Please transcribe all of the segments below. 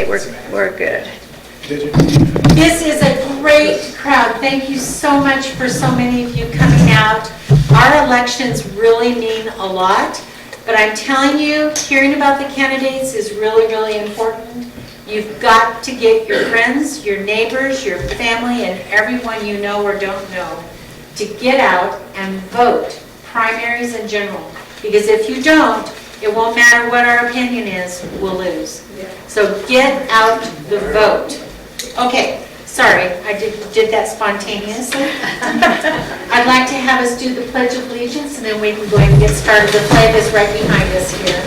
Okay, we're good. This is a great crowd. Thank you so much for so many of you coming out. Our elections really mean a lot, but I'm telling you, hearing about the candidates is really, really important. You've got to get your friends, your neighbors, your family, and everyone you know or don't know to get out and vote, primaries in general. Because if you don't, it won't matter what our opinion is, we'll lose. So get out the vote. Okay, sorry, I did that spontaneously. I'd like to have us do the Pledge of Allegiance, and then we can go ahead and get started. The flag is right behind us here.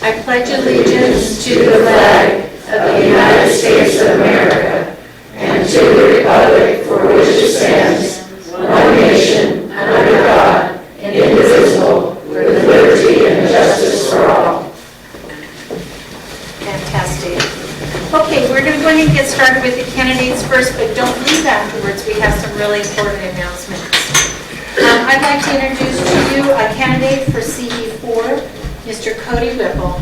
I pledge allegiance to the flag of the United States of America and to the republic for which it stands, one nation, under God, indivisible, with liberty and justice for all. Fantastic. Okay, we're going to go ahead and get started with the candidates first, but don't leave afterwards. We have some really important announcements. I'd like to introduce to you a candidate for CE4, Mr. Cody Whipple.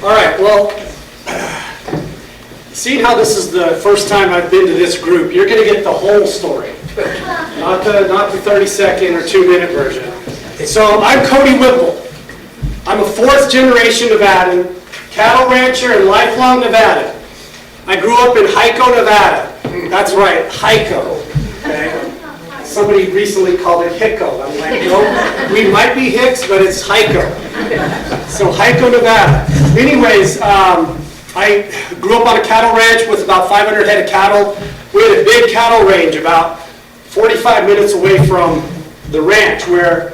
All right, well, seeing how this is the first time I've been to this group, you're going to get the whole story, not the 30-second or 2-minute version. So I'm Cody Whipple. I'm a 4th generation Nevadan, cattle rancher and lifelong Nevadan. I grew up in Hico, Nevada. That's right, Hico. Okay? Somebody recently called it Hicko. I'm like, no, we might be Hicks, but it's Hico. So Hico, Nevada. Anyways, I grew up on a cattle ranch with about 500 head of cattle. We had a big cattle range about 45 minutes away from the ranch, where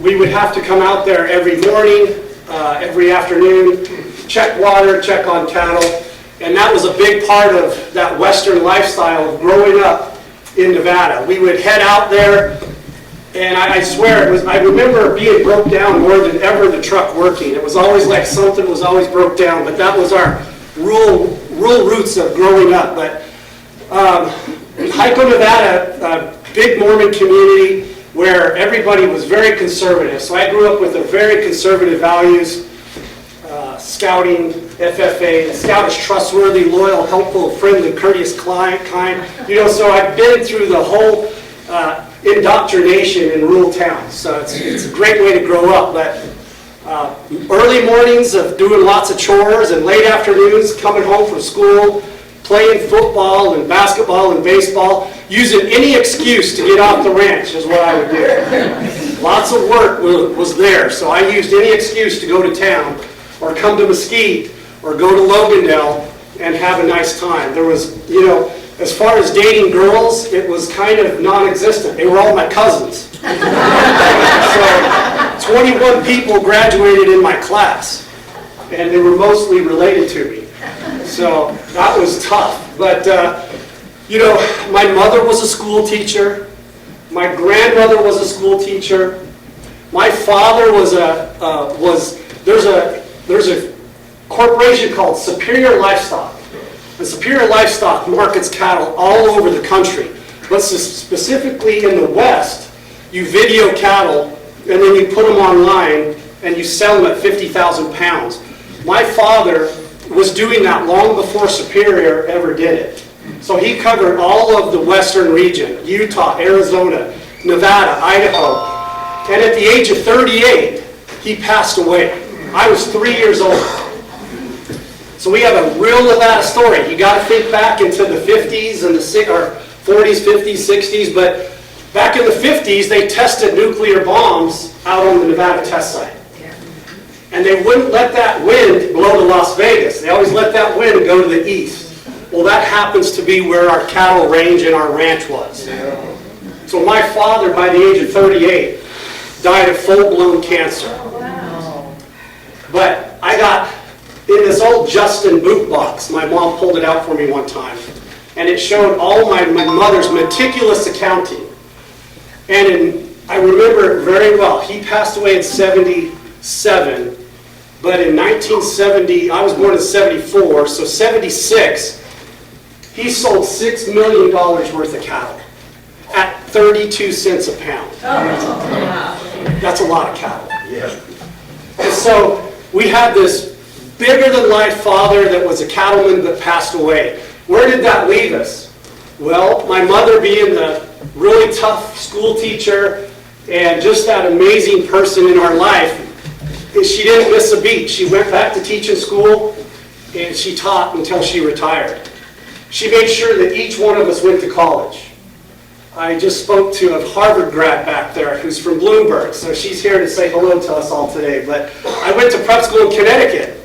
we would have to come out there every morning, every afternoon, check water, check on cattle. And that was a big part of that Western lifestyle of growing up in Nevada. We would head out there, and I swear, I remember being broke down more than ever the truck working. It was always like something was always broke down, but that was our rural roots of growing up. But Hico, Nevada, a big Mormon community where everybody was very conservative. So I grew up with a very conservative values, scouting, FFA. The scout is trustworthy, loyal, helpful, friendly, courteous, kind. You know, so I've been through the whole indoctrination in rural towns. So it's a great way to grow up. But early mornings of doing lots of chores and late afternoons coming home from school, playing football and basketball and baseball, using any excuse to get off the ranch is what I would do. Lots of work was there, so I used any excuse to go to town or come to Mesquite or go to Logandale and have a nice time. There was, you know, as far as dating girls, it was kind of non-existent. They were all my cousins. So 21 people graduated in my class, and they were mostly related to me. So that was tough. But, you know, my mother was a school teacher. My grandmother was a school teacher. My father there's a corporation called Superior Livestock. And Superior Livestock markets cattle all over the country. But specifically in the West, you video cattle and then you put them online and you sell them at 50,000 pounds. My father was doing that long before Superior ever did it. So he covered all of the western region, Utah, Arizona, Nevada, Idaho. And at the age of 38, he passed away. I was 3 years old. So we have a real Nevada story. You got to think back into the 50s and the 40s, 50s, 60s. But back in the 50s, they tested nuclear bombs out on the Nevada test site. And they wouldn't let that wind blow to Las Vegas. They always let that wind go to the east. Well, that happens to be where our cattle range and our ranch was. So my father, by the age of 38, died of full-blown cancer. But I got in this old Justin boot box. My mom pulled it out for me one time. And it showed all my mother's meticulous accounting. And I remember it very well. He passed away in 77. But in 1970, I was born in 74, so 76, he sold $6 million worth of cattle at 32 cents a pound. That's a lot of cattle. And so we had this bigger-than-life father that was a cattleman that passed away. Where did that leave us? Well, my mother being the really tough school teacher and just that amazing person in our life, she didn't miss a beat. She went back to teaching school, and she taught until she retired. She made sure that each one of us went to college. I just spoke to a Harvard grad back there who's from Bloomberg, so she's here to say hello to us all today. But I went to prep school in Connecticut,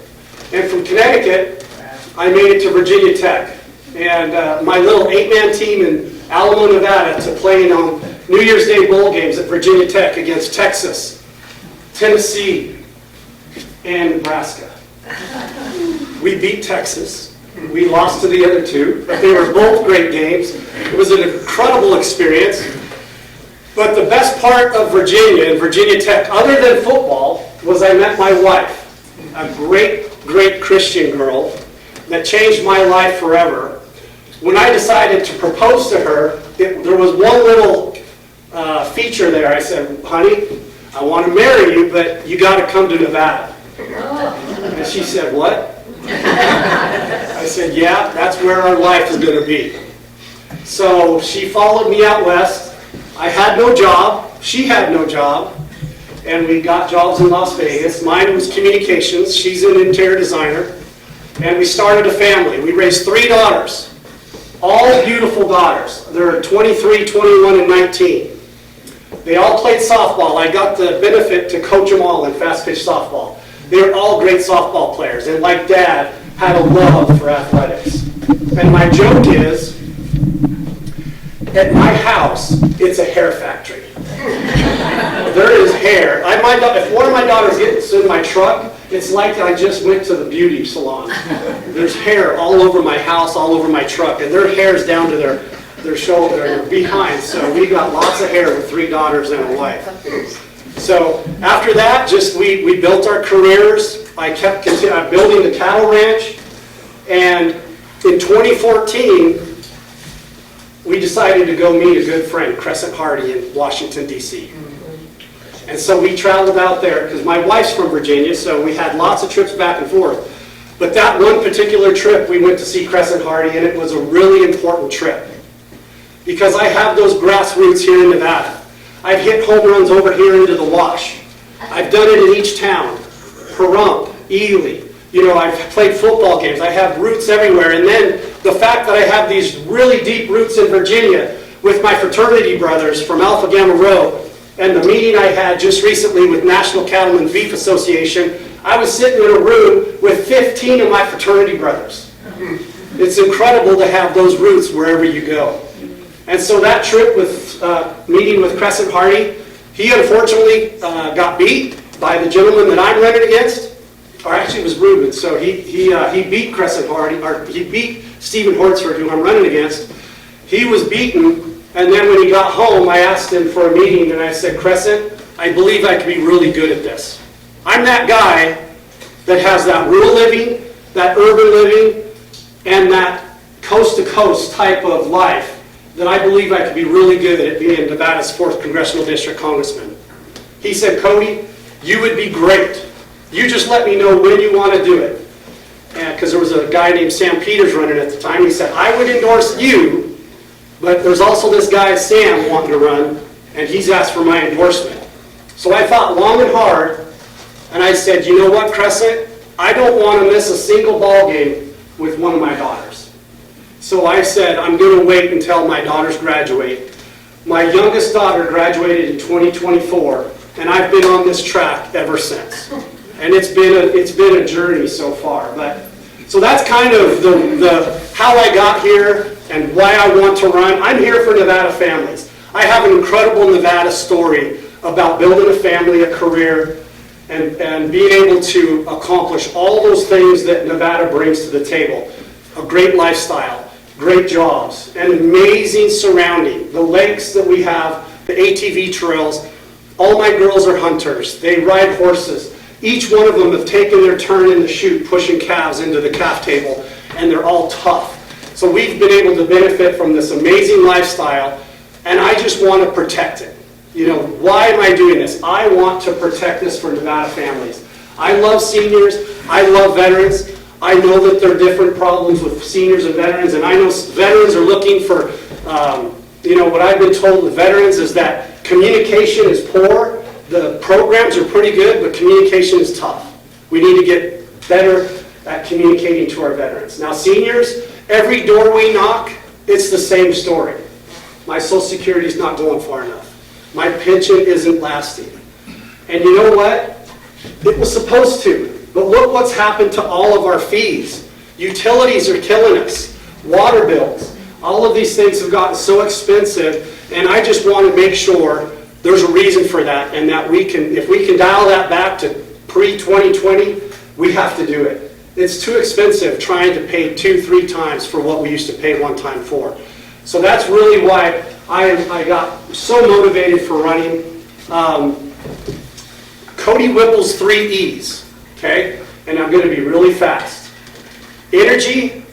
and from Connecticut, I made it to Virginia Tech. And my little 8-man team in Alamo, Nevada, to playing on New Year's Day bowl games at Virginia Tech against Texas, Tennessee, and Nebraska. We beat Texas. We lost to the other two, but they were both great games. It was an incredible experience. But the best part of Virginia and Virginia Tech, other than football, was I met my wife, a great, great Christian girl that changed my life forever. When I decided to propose to her, there was one little feature there. I said, honey, I want to marry you, but you got to come to Nevada. And she said, what? I said, yeah, that's where our life is going to be. So she followed me out west. I had no job. She had no job. And we got jobs in Las Vegas. Mine was communications. She's an interior designer. And we started a family. We raised 3 daughters, all beautiful daughters. They're 23, 21, and 19. They all played softball. I got the benefit to coach them all in fast pitch softball. They were all great softball players, and like Dad, had a love for athletics. And my joke is, at my house, it's a hair factory. There is hair. If one of my daughters gets in my truck, it's like I just went to the beauty salon. There's hair all over my house, all over my truck, and their hair's down to their shoulder, their behind. So we got lots of hair with 3 daughters and a wife. So after that, we built our careers. I kept building the cattle ranch, and in 2014, we decided to go meet a good friend, Crescent Hardy, in Washington, D.C. And so we traveled out there, because my wife's from Virginia, so we had lots of trips back and forth. But that one particular trip, we went to see Crescent Hardy, and it was a really important trip, because I have those grassroots here in Nevada. I've hit home runs over here into the Wash. I've done it in each town, Pahrump, Ely. I've played football games. I have roots everywhere. And then the fact that I have these really deep roots in Virginia with my fraternity brothers from Alpha Gamma Rho, and the meeting I had just recently with National Cattlemen's Beef Association, I was sitting in a room with 15 of my fraternity brothers. It's incredible to have those roots wherever you go. And so that trip with meeting with Crescent Hardy, he unfortunately got beat by the gentleman that I'm running against, or actually it was Ruben. So he beat Crescent Hardy, or he beat Stephen Hortzford, who I'm running against. He was beaten, and then when he got home, I asked him for a meeting, and I said, Crescent, I believe I could be really good at this. I'm that guy that has that rural living, that urban living, and that coast-to-coast type of life, that I believe I could be really good at being Nevada's 4th Congressional District Congressman. He said, Cody, you would be great. You just let me know when you want to do it. Because there was a guy named Sam Peters running at the time. He said, I would endorse you, but there's also this guy, Sam, wanting to run, and he's asked for my endorsement. So I thought long and hard, and I said, you know what, Crescent? I don't want to miss a single ball game with one of my daughters. So I said, I'm going to wait until my daughters graduate. My youngest daughter graduated in 2024, and I've been on this track ever since. And it's been a journey so far. So that's kind of the how I got here and why I want to run. I'm here for Nevada families. I have an incredible Nevada story about building a family, a career, and being able to accomplish all those things that Nevada brings to the table. A great lifestyle, great jobs, an amazing surrounding. The lakes that we have, the ATV trails. All my girls are hunters. They ride horses. Each one of them have taken their turn in the chute, pushing calves into the calf table, and they're all tough. So we've been able to benefit from this amazing lifestyle, and I just want to protect it. You know, why am I doing this? I want to protect this for Nevada families. I love seniors. I love veterans. I know that there are different problems with seniors and veterans, and I know veterans are looking for, you know, what I've been told with veterans is that communication is poor. The programs are pretty good, but communication is tough. We need to get better at communicating to our veterans. Now, seniors, every door we knock, it's the same story. My Social Security is not going far enough. My pension isn't lasting. And you know what? It was supposed to. But look what's happened to all of our fees. Utilities are killing us. Water bills. All of these things have gotten so expensive, and I just want to make sure there's a reason for that, and that we can, if we can dial that back to pre-2020, we have to do it. It's too expensive trying to pay 2-3 times for what we used to pay one time for. So that's really why I got so motivated for running. Cody Whipple's 3 E's, okay? And I'm going to be really fast. Energy,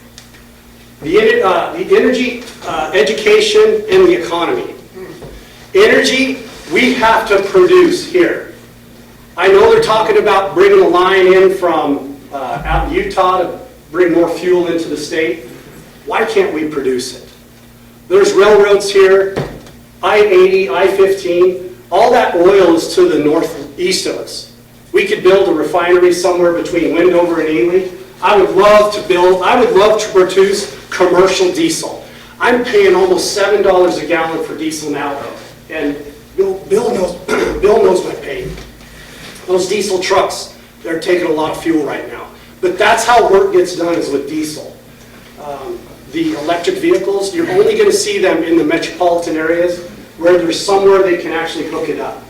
education, and the economy. Energy, we have to produce here. I know they're talking about bringing a line in from out in Utah to bring more fuel into the state. Why can't we produce it? There's railroads here, I-80, I-15. All that oil is to the northeast of us. We could build a refinery somewhere between Wendover and Ely. I would love to produce commercial diesel. I'm paying almost $7 a gallon for diesel now, and Bill knows my pain. Those diesel trucks, they're taking a lot of fuel right now. But that's how work gets done, is with diesel. The electric vehicles, you're only going to see them in the metropolitan areas where there's somewhere they can actually hook it up.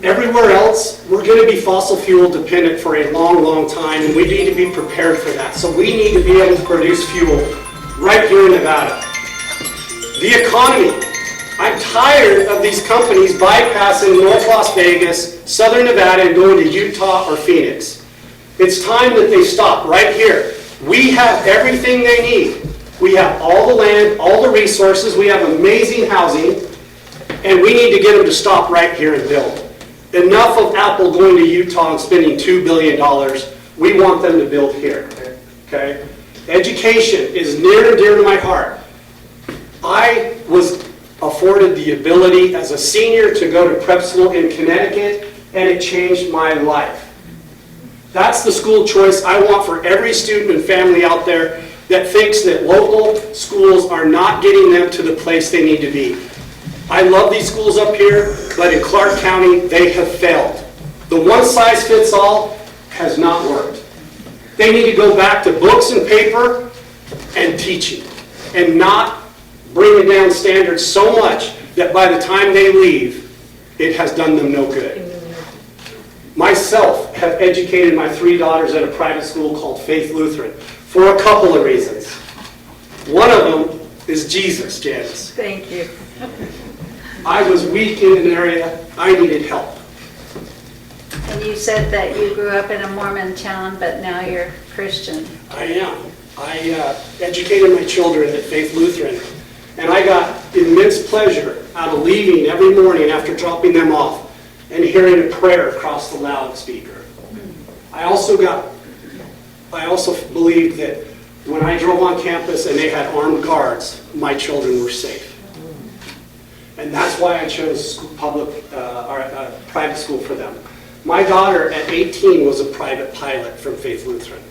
Everywhere else, we're going to be fossil fuel dependent for a long, long time, and we need to be prepared for that. So we need to be able to produce fuel right here in Nevada. The economy. I'm tired of these companies bypassing North Las Vegas, Southern Nevada, and going to Utah or Phoenix. It's time that they stop right here. We have everything they need. We have all the land, all the resources, we have amazing housing, and we need to get them to stop right here and build. Enough of Apple going to Utah and spending $2 billion. We want them to build here. Okay? Education is near and dear to my heart. I was afforded the ability as a senior to go to prep school in Connecticut, and it changed my life. That's the school choice I want for every student and family out there that thinks that local schools are not getting them to the place they need to be. I love these schools up here, but in Clark County, they have failed. The one-size-fits-all has not worked. They need to go back to books and paper and teaching, and not bringing down standards so much that by the time they leave, it has done them no good. Myself have educated my 3 daughters at a private school called Faith Lutheran for a couple of reasons. One of them is Jesus, Janice. Thank you. I was weak in an area, I needed help. And you said that you grew up in a Mormon town, but now you're Christian. I am. I educated my children at Faith Lutheran, and I got immense pleasure out of leaving every morning after dropping them off and hearing a prayer across the loudspeaker. I also believed that when I drove on campus and they had armed guards, my children were safe. And that's why I chose private school for them. My daughter at 18 was a private pilot from Faith Lutheran.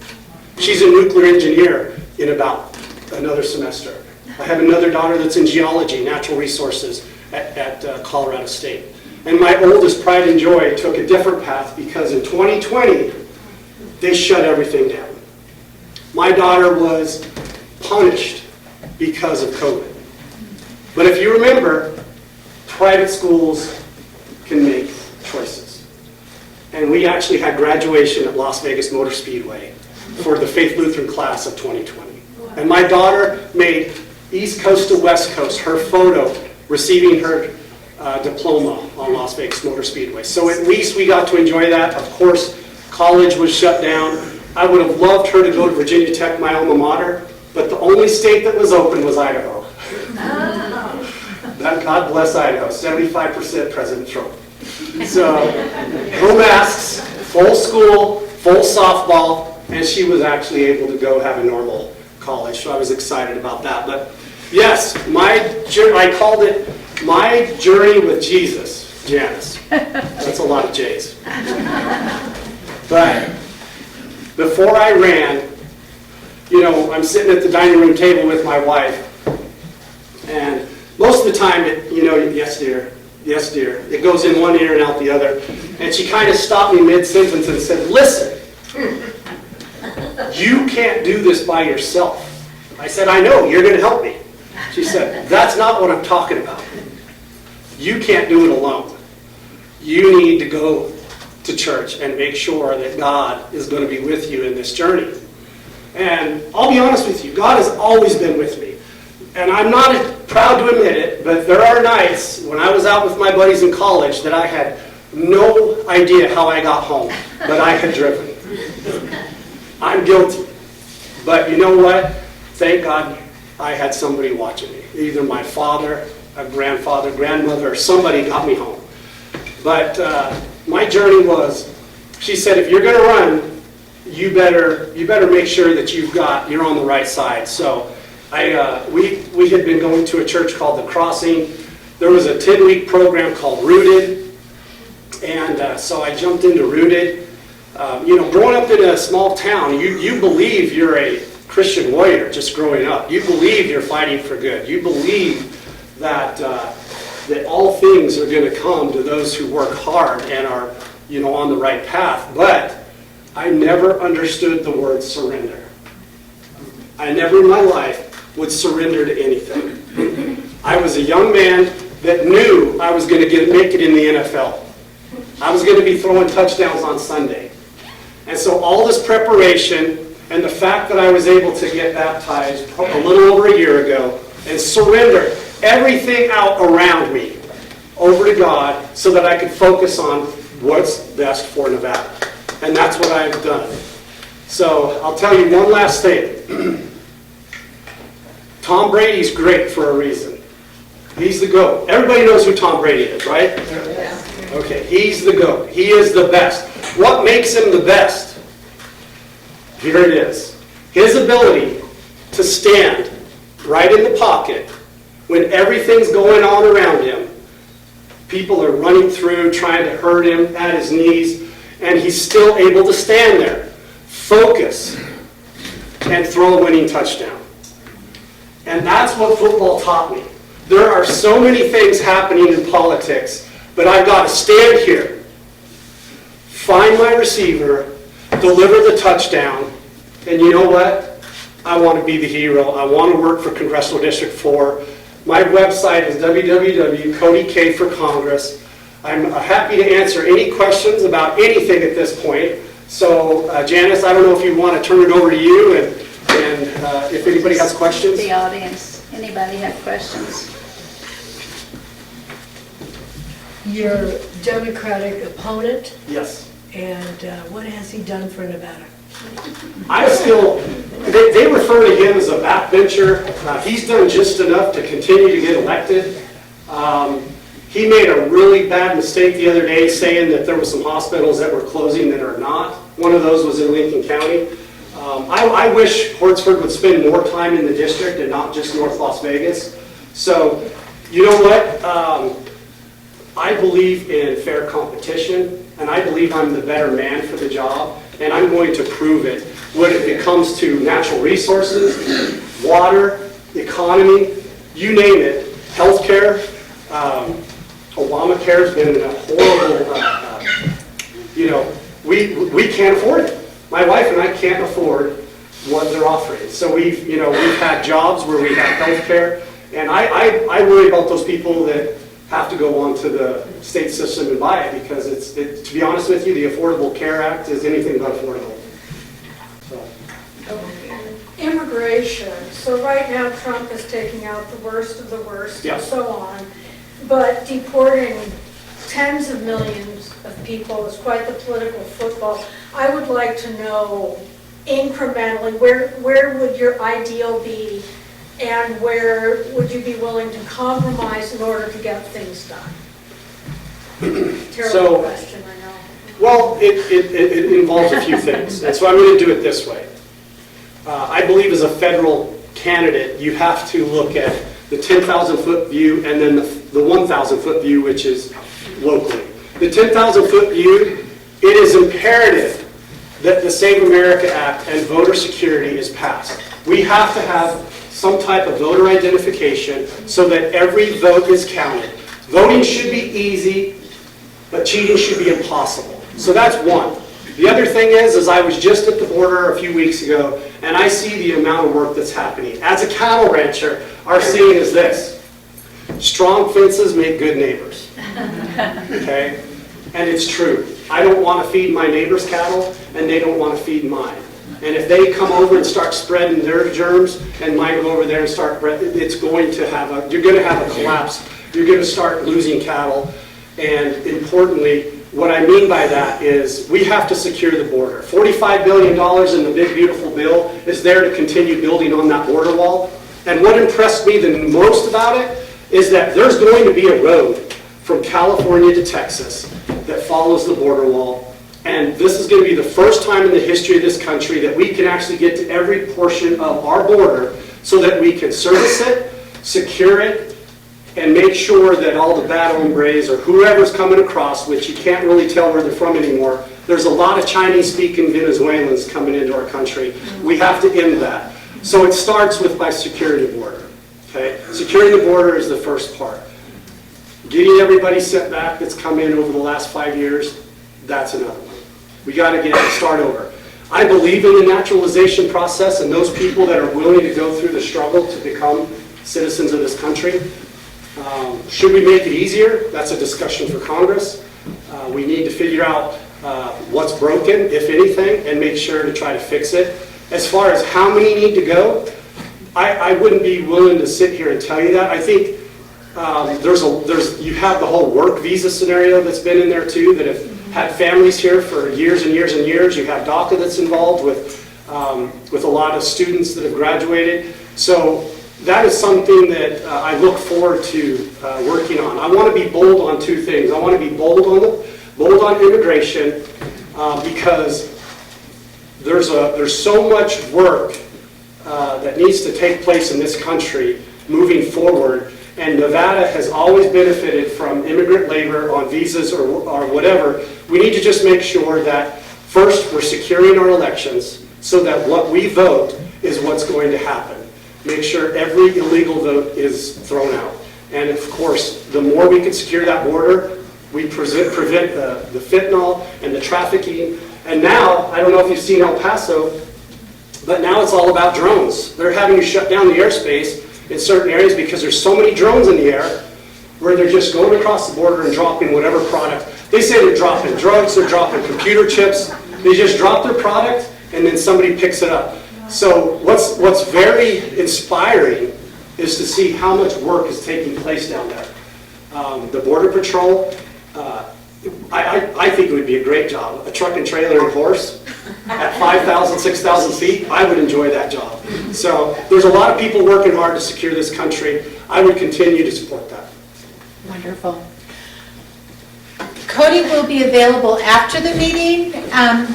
She's a nuclear engineer in about another semester. I have another daughter that's in geology, natural resources at Colorado State. And my oldest, pride and joy, took a different path because in 2020, they shut everything down. My daughter was punished because of COVID. But if you remember, private schools can make choices. And we actually had graduation at Las Vegas Motor Speedway for the Faith Lutheran class of 2020. And my daughter made East Coast to West Coast, her photo receiving her diploma on Las Vegas Motor Speedway. So at least we got to enjoy that. Of course, College was shut down. I would have loved her to go to Virginia Tech, my alma mater, but the only state that was open was Idaho. God bless Idaho, 75% President Trump. So, no masks, full school, full softball, and she was actually able to go have a normal college, so I was excited about that. But yes, I called it My Journey with Jesus, Janice. That's a lot of J's. But before I ran, I'm sitting at the dining room table with my wife, and most of the time, yes dear, it goes in one ear and out the other. And she kind of stopped me mid-sentence and said, listen, you can't do this by yourself. I said, I know, you're going to help me. She said, that's not what I'm talking about. You can't do it alone. You need to go to church and make sure that God is going to be with you in this journey. And I'll be honest with you, God has always been with me. And I'm not proud to admit it, but there are nights when I was out with my buddies in college that I had no idea how I got home, but I had driven. I'm guilty. But you know what? Thank God I had somebody watching me. Either my father, a grandfather, grandmother, or somebody got me home. But my journey was, she said, if you're going to run, you better make sure that you're on the right side. So we had been going to a church called The Crossing. There was a 10-week program called Rooted, and so I jumped into Rooted. Growing up in a small town, you believe you're a Christian warrior just growing up. You believe you're fighting for good. You believe that all things are going to come to those who work hard and are on the right path. But I never understood the word surrender. I never in my life would surrender to anything. I was a young man that knew I was going to make it in the NFL. I was going to be throwing touchdowns on Sunday. And so all this preparation and the fact that I was able to get baptized a little over a year ago and surrender everything out around me over to God so that I could focus on what's best for Nevada. And that's what I've done. So I'll tell you one last thing. Tom Brady's great for a reason. He's the GOAT. Everybody knows who Tom Brady is, right? Yeah. Okay, he's the GOAT. He is the best. What makes him the best? Here it is. His ability to stand right in the pocket when everything's going on around him. People are running through, trying to hurt him at his knees, and he's still able to stand there, focus, and throw a winning touchdown. And that's what football taught me. There are so many things happening in politics, but I've got to stand here, find my receiver, deliver the touchdown, and you know what? I want to be the hero. I want to work for Congressional District 4. My website is www.CodyK for Congress. I'm happy to answer any questions about anything at this point. So, Janice, I don't know if you want to turn it over to you and if anybody has questions. The audience, anybody have questions? Your Democratic opponent, Yes. and what has he done for Nevada? They refer to him as a backbencher. He's done just enough to continue to get elected. He made a really bad mistake the other day saying that there were some hospitals that were closing that are not. One of those was in Lincoln County. I wish Hortsford would spend more time in the district and not just North Las Vegas. So, you know what? I believe in fair competition, and I believe I'm the better man for the job, and I'm going to prove it when it comes to natural resources, water, economy, you name it, healthcare. Obamacare has been a horrible, we can't afford it. My wife and I can't afford what they're offering. So we've had jobs where we have health care, and I worry about those people that have to go onto the state system and buy it, because to be honest with you, the Affordable Care Act is anything but affordable. So. Immigration. So right now Trump is taking out the worst of the worst, Yeah. and so on. But deporting tens of millions of people. It's quite the political football. I would like to know incrementally, where would your ideal be, and where would you be willing to compromise in order to get things done? Terrible question, I know. Well, it involves a few things, and so I'm going to do it this way. I believe as a federal candidate, you have to look at the 10,000-foot view and then the 1,000-foot view, which is locally. The 10,000-foot view, it is imperative that the Save America Act and voter security is passed. We have to have some type of voter identification so that every vote is counted. Voting should be easy, but cheating should be impossible. So that's one. The other thing is I was just at the border a few weeks ago, and I see the amount of work that's happening. As a cattle rancher, our saying is this: strong fences make good neighbors. Okay? And it's true. I don't want to feed my neighbor's cattle, and they don't want to feed mine. And if they come over and start spreading their germs, and mine go over there and start, it's going to have you're going to have a collapse. You're going to start losing cattle. And importantly, what I mean by that is we have to secure the border. $45 billion in the big, beautiful bill is there to continue building on that border wall. And what impressed me the most about it is that there's going to be a road from California to Texas that follows the border wall. And this is going to be the first time in the history of this country that we can actually get to every portion of our border so that we can service it, secure it, and make sure that all the bad hombres or whoever's coming across, which you can't really tell where they're from anymore, there's a lot of Chinese-speaking Venezuelans coming into our country. We have to end that. So it starts with my security border. Okay? Securing the border is the first part. Getting everybody sent back that's come in over the last 5 years, that's another one. We got to start over. I believe in the naturalization process and those people that are willing to go through the struggle to become citizens of this country. Should we make it easier? That's a discussion for Congress. We need to figure out what's broken, if anything, and make sure to try to fix it. As far as how many need to go, I wouldn't be willing to sit here and tell you that. I think you have the whole work visa scenario that's been in there too, that have had families here for years and years and years. You have DACA that's involved with a lot of students that have graduated. So that is something that I look forward to working on. I want to be bold on two things. I want to be bold on immigration because there's so much work that needs to take place in this country moving forward. And Nevada has always benefited from immigrant labor on visas or whatever. We need to just make sure that first we're securing our elections so that what we vote is what's going to happen. Make sure every illegal vote is thrown out. And of course, the more we can secure that border, we prevent the fentanyl and the trafficking. And now, I don't know if you've seen El Paso, but now it's all about drones. They're having to shut down the airspace in certain areas because there's so many drones in the air where they're just going across the border and dropping whatever product. They say they're dropping drugs, they're dropping computer chips. They just drop their product and then somebody picks it up. So what's very inspiring is to see how much work is taking place down there. The Border Patrol, I think it would be a great job. A truck and trailer and horse at 5,000, 6,000 feet, I would enjoy that job. So there's a lot of people working hard to secure this country. I would continue to support that. Wonderful. Cody will be available after the meeting.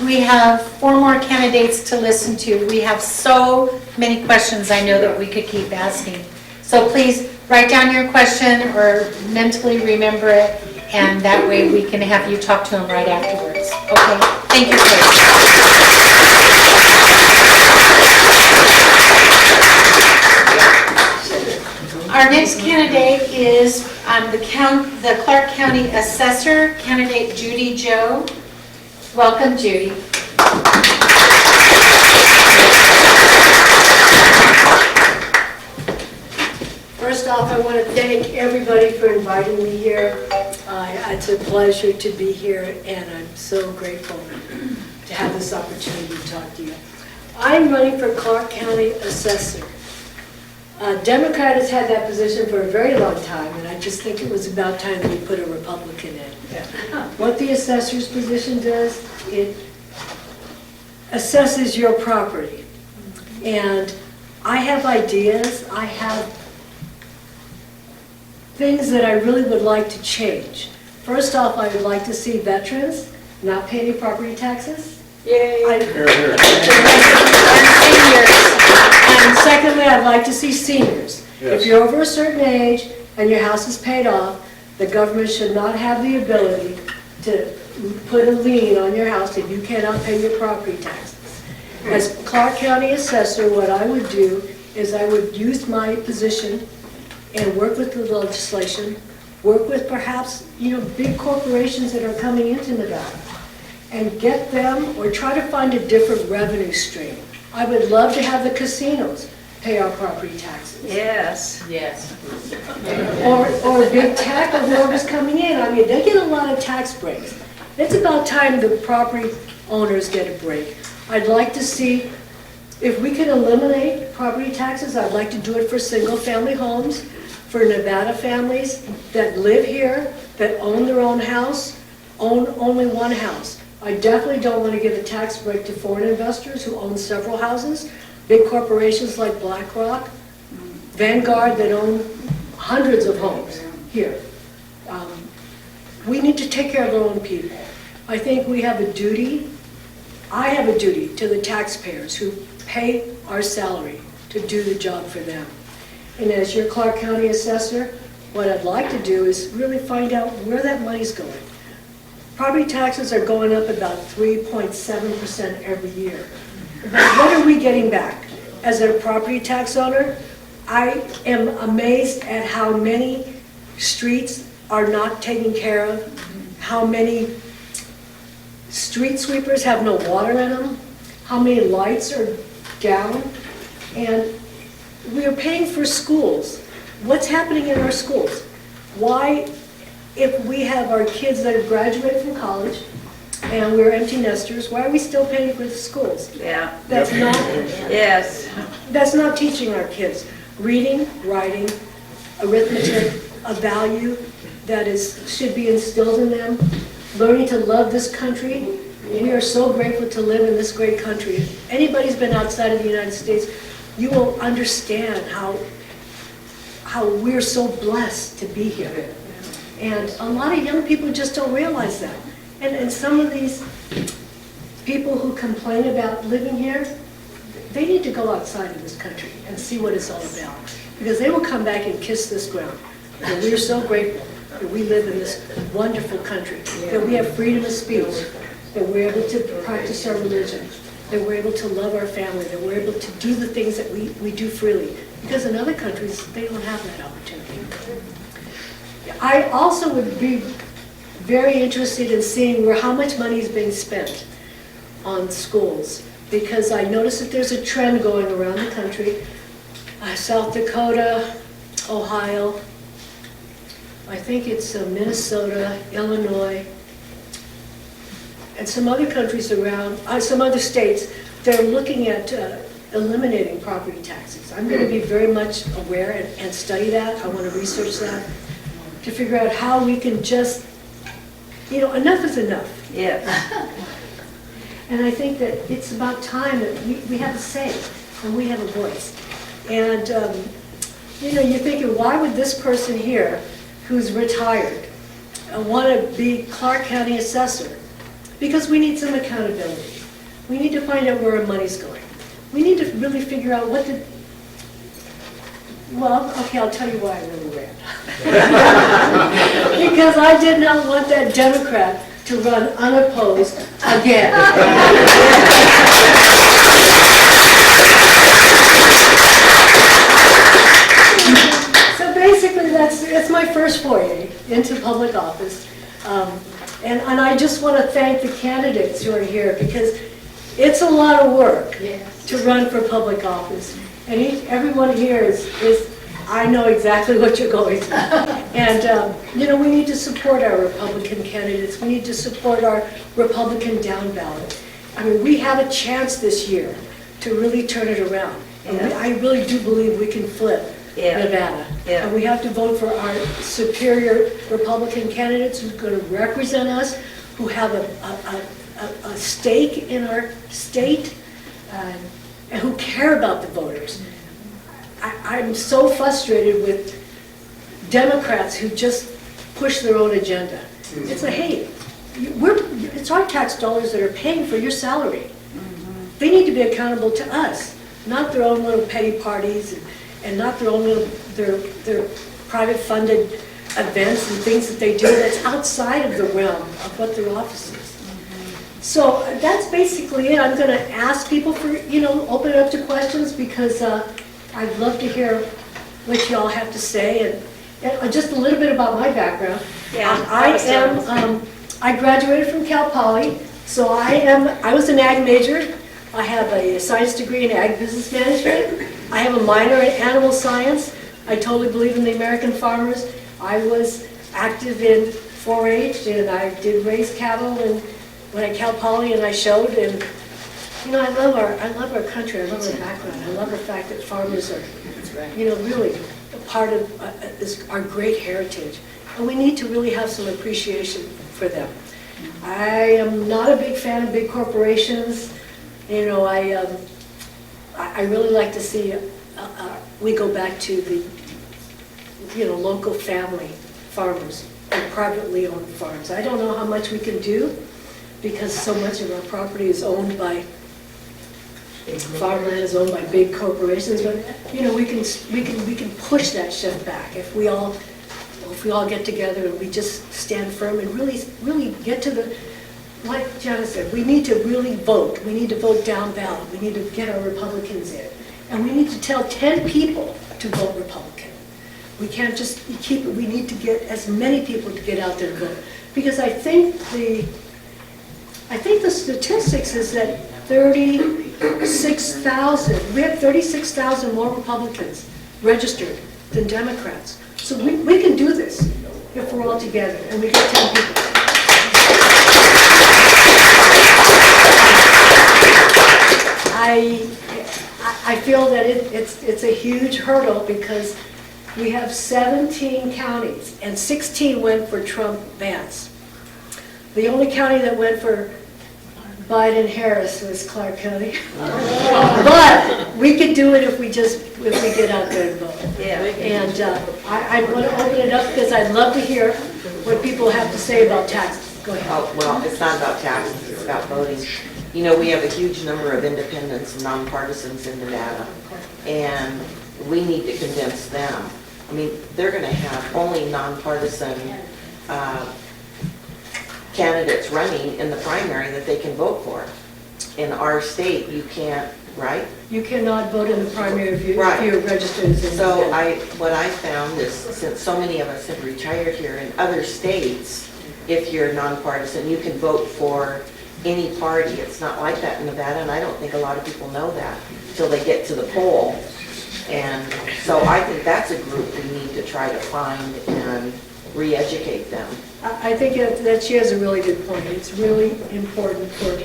We have 4 more candidates to listen to. We have so many questions I know that we could keep asking. So please write down your question or mentally remember it, and that way we can have you talk to him right afterwards. Okay, thank you, Cody. Our next candidate is the Clark County Assessor, candidate Judy Joe. Welcome, Judy. First off, I want to thank everybody for inviting me here. It's a pleasure to be here, and I'm so grateful to have this opportunity to talk to you. I'm running for Clark County Assessor. Democrat has had that position for a very long time, and I just think it was about time that we put a Republican in. What the assessor's position does, it assesses your property. And I have ideas, I have things that I really would like to change. First off, I would like to see veterans not pay any property taxes. Yay. And Seniors. secondly, I'd like to see seniors. Yes. If you're over a certain age and your house is paid off, the government should not have the ability to put a lien on your house if you cannot pay your property taxes. As Clark County Assessor, what I would do is I would use my position and work with the legislation, work with perhaps, big corporations that are coming into Nevada, and get them, or try to find a different revenue stream. I would love to have the casinos pay our property taxes. Yes. Yes. Or big tech, or whoever's coming in. I mean, they get a lot of tax breaks. It's about time the property owners get a break. I'd like to see, if we can eliminate property taxes, I'd like to do it for single-family homes, for Nevada families that live here, that own their own house, own only one house. I definitely don't want to give a tax break to foreign investors who own several houses, big corporations like BlackRock, Vanguard that own hundreds of homes here. We need to take care of our own people. I think we have a duty, I have a duty to the taxpayers who pay our salary to do the job for them. And as your Clark County Assessor, what I'd like to do is really find out where that money's going. Property taxes are going up about 3.7% every year. But what are we getting back? As a property tax owner, I am amazed at how many streets are not taken care of, how many street sweepers have no water in them, how many lights are down, and we are paying for schools. What's happening in our schools? Why, if we have our kids that have graduated from college and we're empty nesters, why are we still paying for the schools? Yeah. That's not, Yes. that's not teaching our kids reading, writing, arithmetic, a value that should be instilled in them, learning to love this country. We are so grateful to live in this great country. If anybody's been outside of the United States, you will understand how we're so blessed to be here. And a lot of young people just don't realize that. And some of these people who complain about living here, they need to go outside of this country and see what it's all about. Because they will come back and kiss this ground. And we're so grateful that we live in this wonderful country, that we have freedom of speech, that we're able to practice our religion, that we're able to love our family, that we're able to do the things that we do freely. Because in other countries, they don't have that opportunity. I also would be very interested in seeing how much money is being spent on schools, because I noticed that there's a trend going around the country. South Dakota, Ohio, I think it's Minnesota, Illinois, and some other countries around, some other states, they're looking at eliminating property taxes. I'm going to be very much aware and study that. I want to research that to figure out how we can just, enough is enough. Yes. And I think that it's about time that we have a say and we have a voice. And, you're thinking, why would this person here who's retired want to be Clark County Assessor? Because we need some accountability. We need to find out where our money's going. We need to really figure out I'll tell you why I really ran. Because I did not want that Democrat to run unopposed again. So basically, that's my first foray into public office. And I just want to thank the candidates who are here, because it's a lot of work to run for public office. And everyone here is, I know exactly what you're going through. And, we need to support our Republican candidates. We need to support our Republican down ballot. I mean, we have a chance this year to really turn it around. And Yeah. I really do believe we can flip Yeah. Nevada. Yeah. And we have to vote for our superior Republican candidates who's going to represent us, who have a stake in our state, and who care about the voters. I'm so frustrated with Democrats who just push their own agenda. It's like, hey, it's our tax dollars that are paying for your salary. They need to be accountable to us, not their own little petty parties and not their own little, their private funded events and things that they do that's outside of the realm of what their office is. So that's basically it. I'm going to ask people for, open it up to questions because I'd love to hear what you all have to say and just a little bit about my background. Yeah. I graduated from Cal Poly, so I was an ag major. I have a science degree in ag business management. I have a minor in animal science. I totally believe in the American farmers. I was active in 4-H and I did raise cattle and when I Cal Poly and I showed and I love our country. I love our background. I love the fact that farmers are really a part of our great heritage. And we need to really have some appreciation for them. I am not a big fan of big corporations. I really like to see we go back to the local family farmers and privately owned farms. I don't know how much we can do because so much of our property is owned by farmland is owned by big corporations, but we can push that shift back if we all get together and we just stand firm and really get to the, like Jana said, we need to really vote. We need to vote down ballot. We need to get our Republicans in. And we need to tell 10 people to vote Republican. We can't just keep it. We need to get as many people to get out there and vote. Because I think the statistics is that 36,000, we have 36,000 more Republicans registered than Democrats. So we can do this if we're all together and we get 10 people. I feel that it's a huge hurdle because we have 17 counties and 16 went for Trump-Vance. The only county that went for Biden-Harris was Clark County. But we could do it if we get out there and vote. Yeah. And I want to open it up because I'd love to hear what people have to say about taxes. Go ahead. Oh, well, it's not about taxes, it's about voting. We have a huge number of independents and nonpartisans in Nevada, and we need to convince them. They're going to have only nonpartisan candidates running in the primary that they can vote for. In our state, you can't, right? You cannot vote in the primary if you're registered as an So independent. what I found is, since so many of us have retired here in other states, if you're nonpartisan, you can vote for any party. It's not like that in Nevada, and I don't think a lot of people know that until they get to the poll. And so I think that's a group we need to try to find and re-educate them. I think that she has a really good point. It's really important for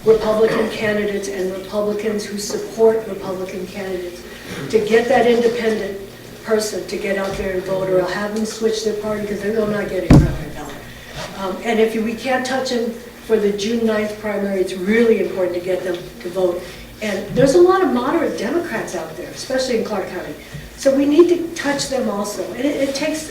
Republican candidates and Republicans who support Republican candidates to get that independent person to get out there and vote, or have them switch their party because they're not getting primary ballot. And if we can't touch them for the June 9th primary, it's really important to get them to vote. And there's a lot of moderate Democrats out there, especially in Clark County. So we need to touch them also. And it takes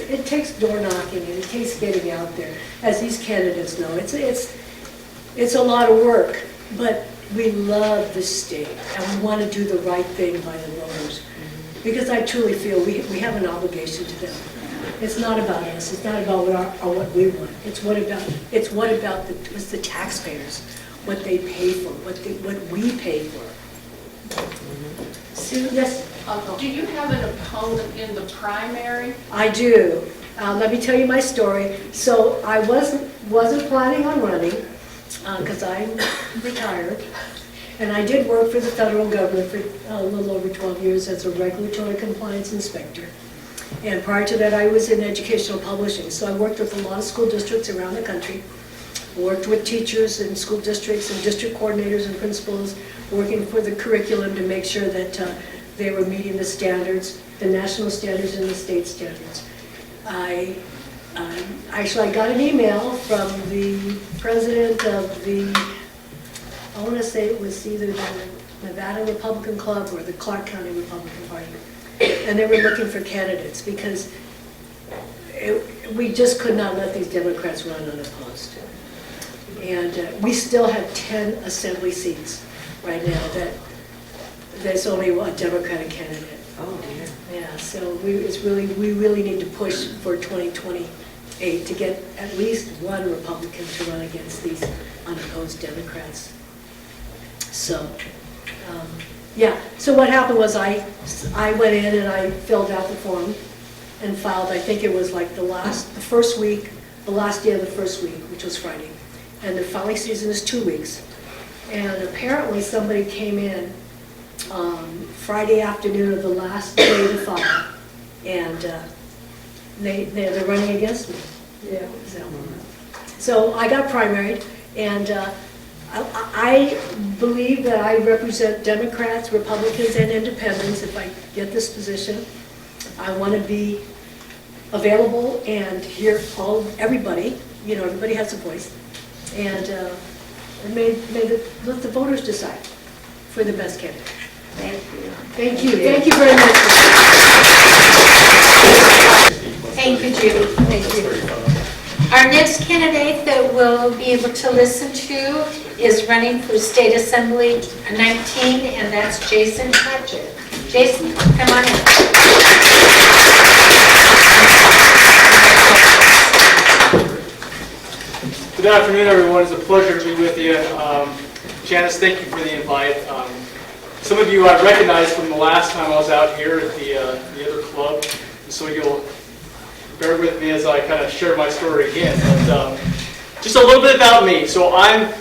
door knocking and it takes getting out there, as these candidates know. It's a lot of work, but we love the state and we want to do the right thing by the voters. Because I truly feel we have an obligation to them. It's not about us. It's not about what we want. It's the taxpayers, what they pay for, what we pay for. Sue, yes? Do you have an opponent in the primary? I do. Let me tell you my story. So I wasn't planning on running because I'm retired. And I did work for the federal government for a little over 12 years as a regulatory compliance inspector. And prior to that, I was in educational publishing. So I worked with a lot of school districts around the country. Worked with teachers in school districts and district coordinators and principals, working for the curriculum to make sure that they were meeting the standards, the national standards and the state standards. Actually, I got an email from the president of the, I want to say it was either the Nevada Republican Club or the Clark County Republican Party. And they were looking for candidates because we just could not let these Democrats run unopposed. And we still have 10 assembly seats right now that there's only one Democratic candidate. Oh, dear. Yeah, so we really need to push for 2028 to get at least one Republican to run against these unopposed Democrats. So, yeah, so what happened was I went in and I filled out the form and filed, I think it was like the last day of the first week, which was Friday. And the filing season is 2 weeks. And apparently somebody came in Friday afternoon of the last day to file, and they're running against me. Yeah. So I got primaried, and I believe that I represent Democrats, Republicans, and Independents if I get this position. I want to be available and hear everybody. You know, everybody has a voice, and let the voters decide for the best candidate. Thank you. Thank you. Thank you very much. Thank you, Judy. Thank you. Our next candidate that we'll be able to listen to is running for State Assembly 19, and that's Jason Patchett. Jason, come on in. Good afternoon, everyone. It's a pleasure to be with you. Janice, thank you for the invite. Some of you I recognize from the last time I was out here at the other club, and so you'll bear with me as I kind of share my story again. But just a little bit about me. So I'm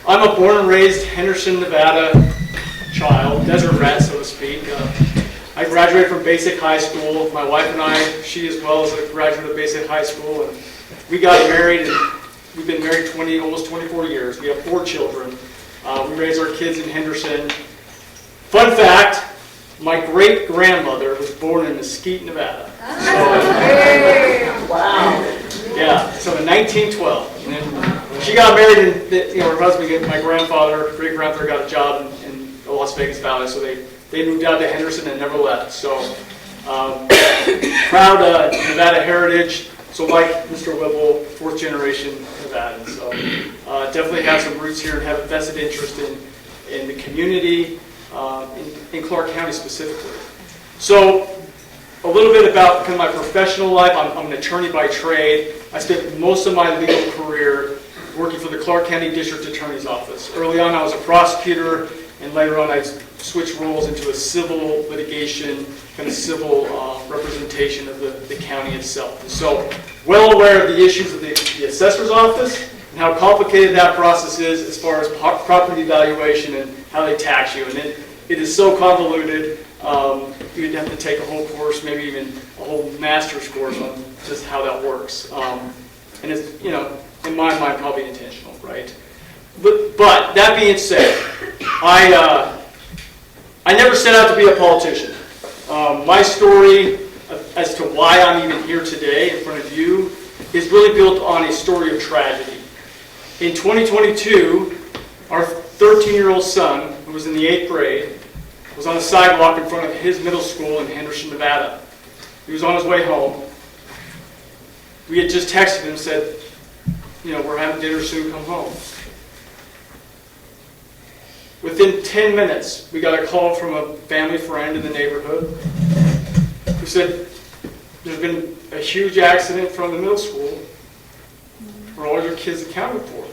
a born and raised Henderson, Nevada child, desert rat, so to speak. I graduated from basic high school. My wife and I, she as well as a graduate of basic high school, and we got married. And we've been married almost 24 years. We have 4 children. We raise our kids in Henderson. Fun fact, my great-grandmother was born in Mesquite, Nevada. Wow. Yeah, so in 1912. And then she got married, and her husband, my great-grandfather got a job in the Las Vegas Valley, so they moved out to Henderson and never left. So proud Nevada heritage. So like Mr. Whipple, 4th generation Nevadan. So definitely have some roots here and have a vested interest in the community, in Clark County specifically. So a little bit about kind of my professional life. I'm an attorney by trade. I spent most of my legal career working for the Clark County District Attorney's Office. Early on I was a prosecutor, and later on I switched roles into a civil litigation, kind of civil representation of the county itself. And so well aware of the issues of the assessor's office and how complicated that process is as far as property valuation and how they tax you. And it is so convoluted, you'd have to take a whole course, maybe even a whole master's course on just how that works. And it's, in my mind, probably intentional, right? But that being said, I never set out to be a politician. My story as to why I'm even here today in front of you is really built on a story of tragedy. In 2022, our 13-year-old son, who was in the 8th grade, was on a sidewalk in front of his middle school in Henderson, Nevada. He was on his way home. We had just texted him and said, we're having dinner soon, come home. Within 10 minutes, we got a call from a family friend in the neighborhood who said, there's been a huge accident from the middle school where all your kids accounted for.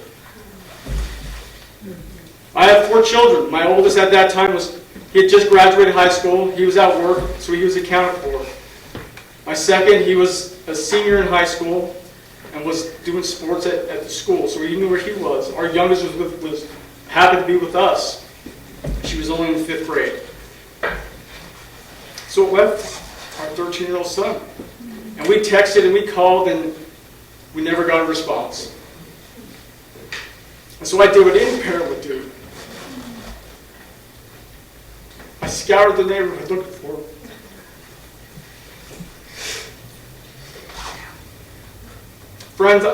I have 4 children. My oldest at that time he had just graduated high school. He was at work, so he was accounted for. My second, he was a senior in high school and was doing sports at the school, so he knew where he was. Our youngest was happened to be with us. She was only in the 5th grade. So it left our 13-year-old son. And we texted and we called and we never got a response. And so I did what any parent would do. I scoured the neighborhood looking for him. Friends,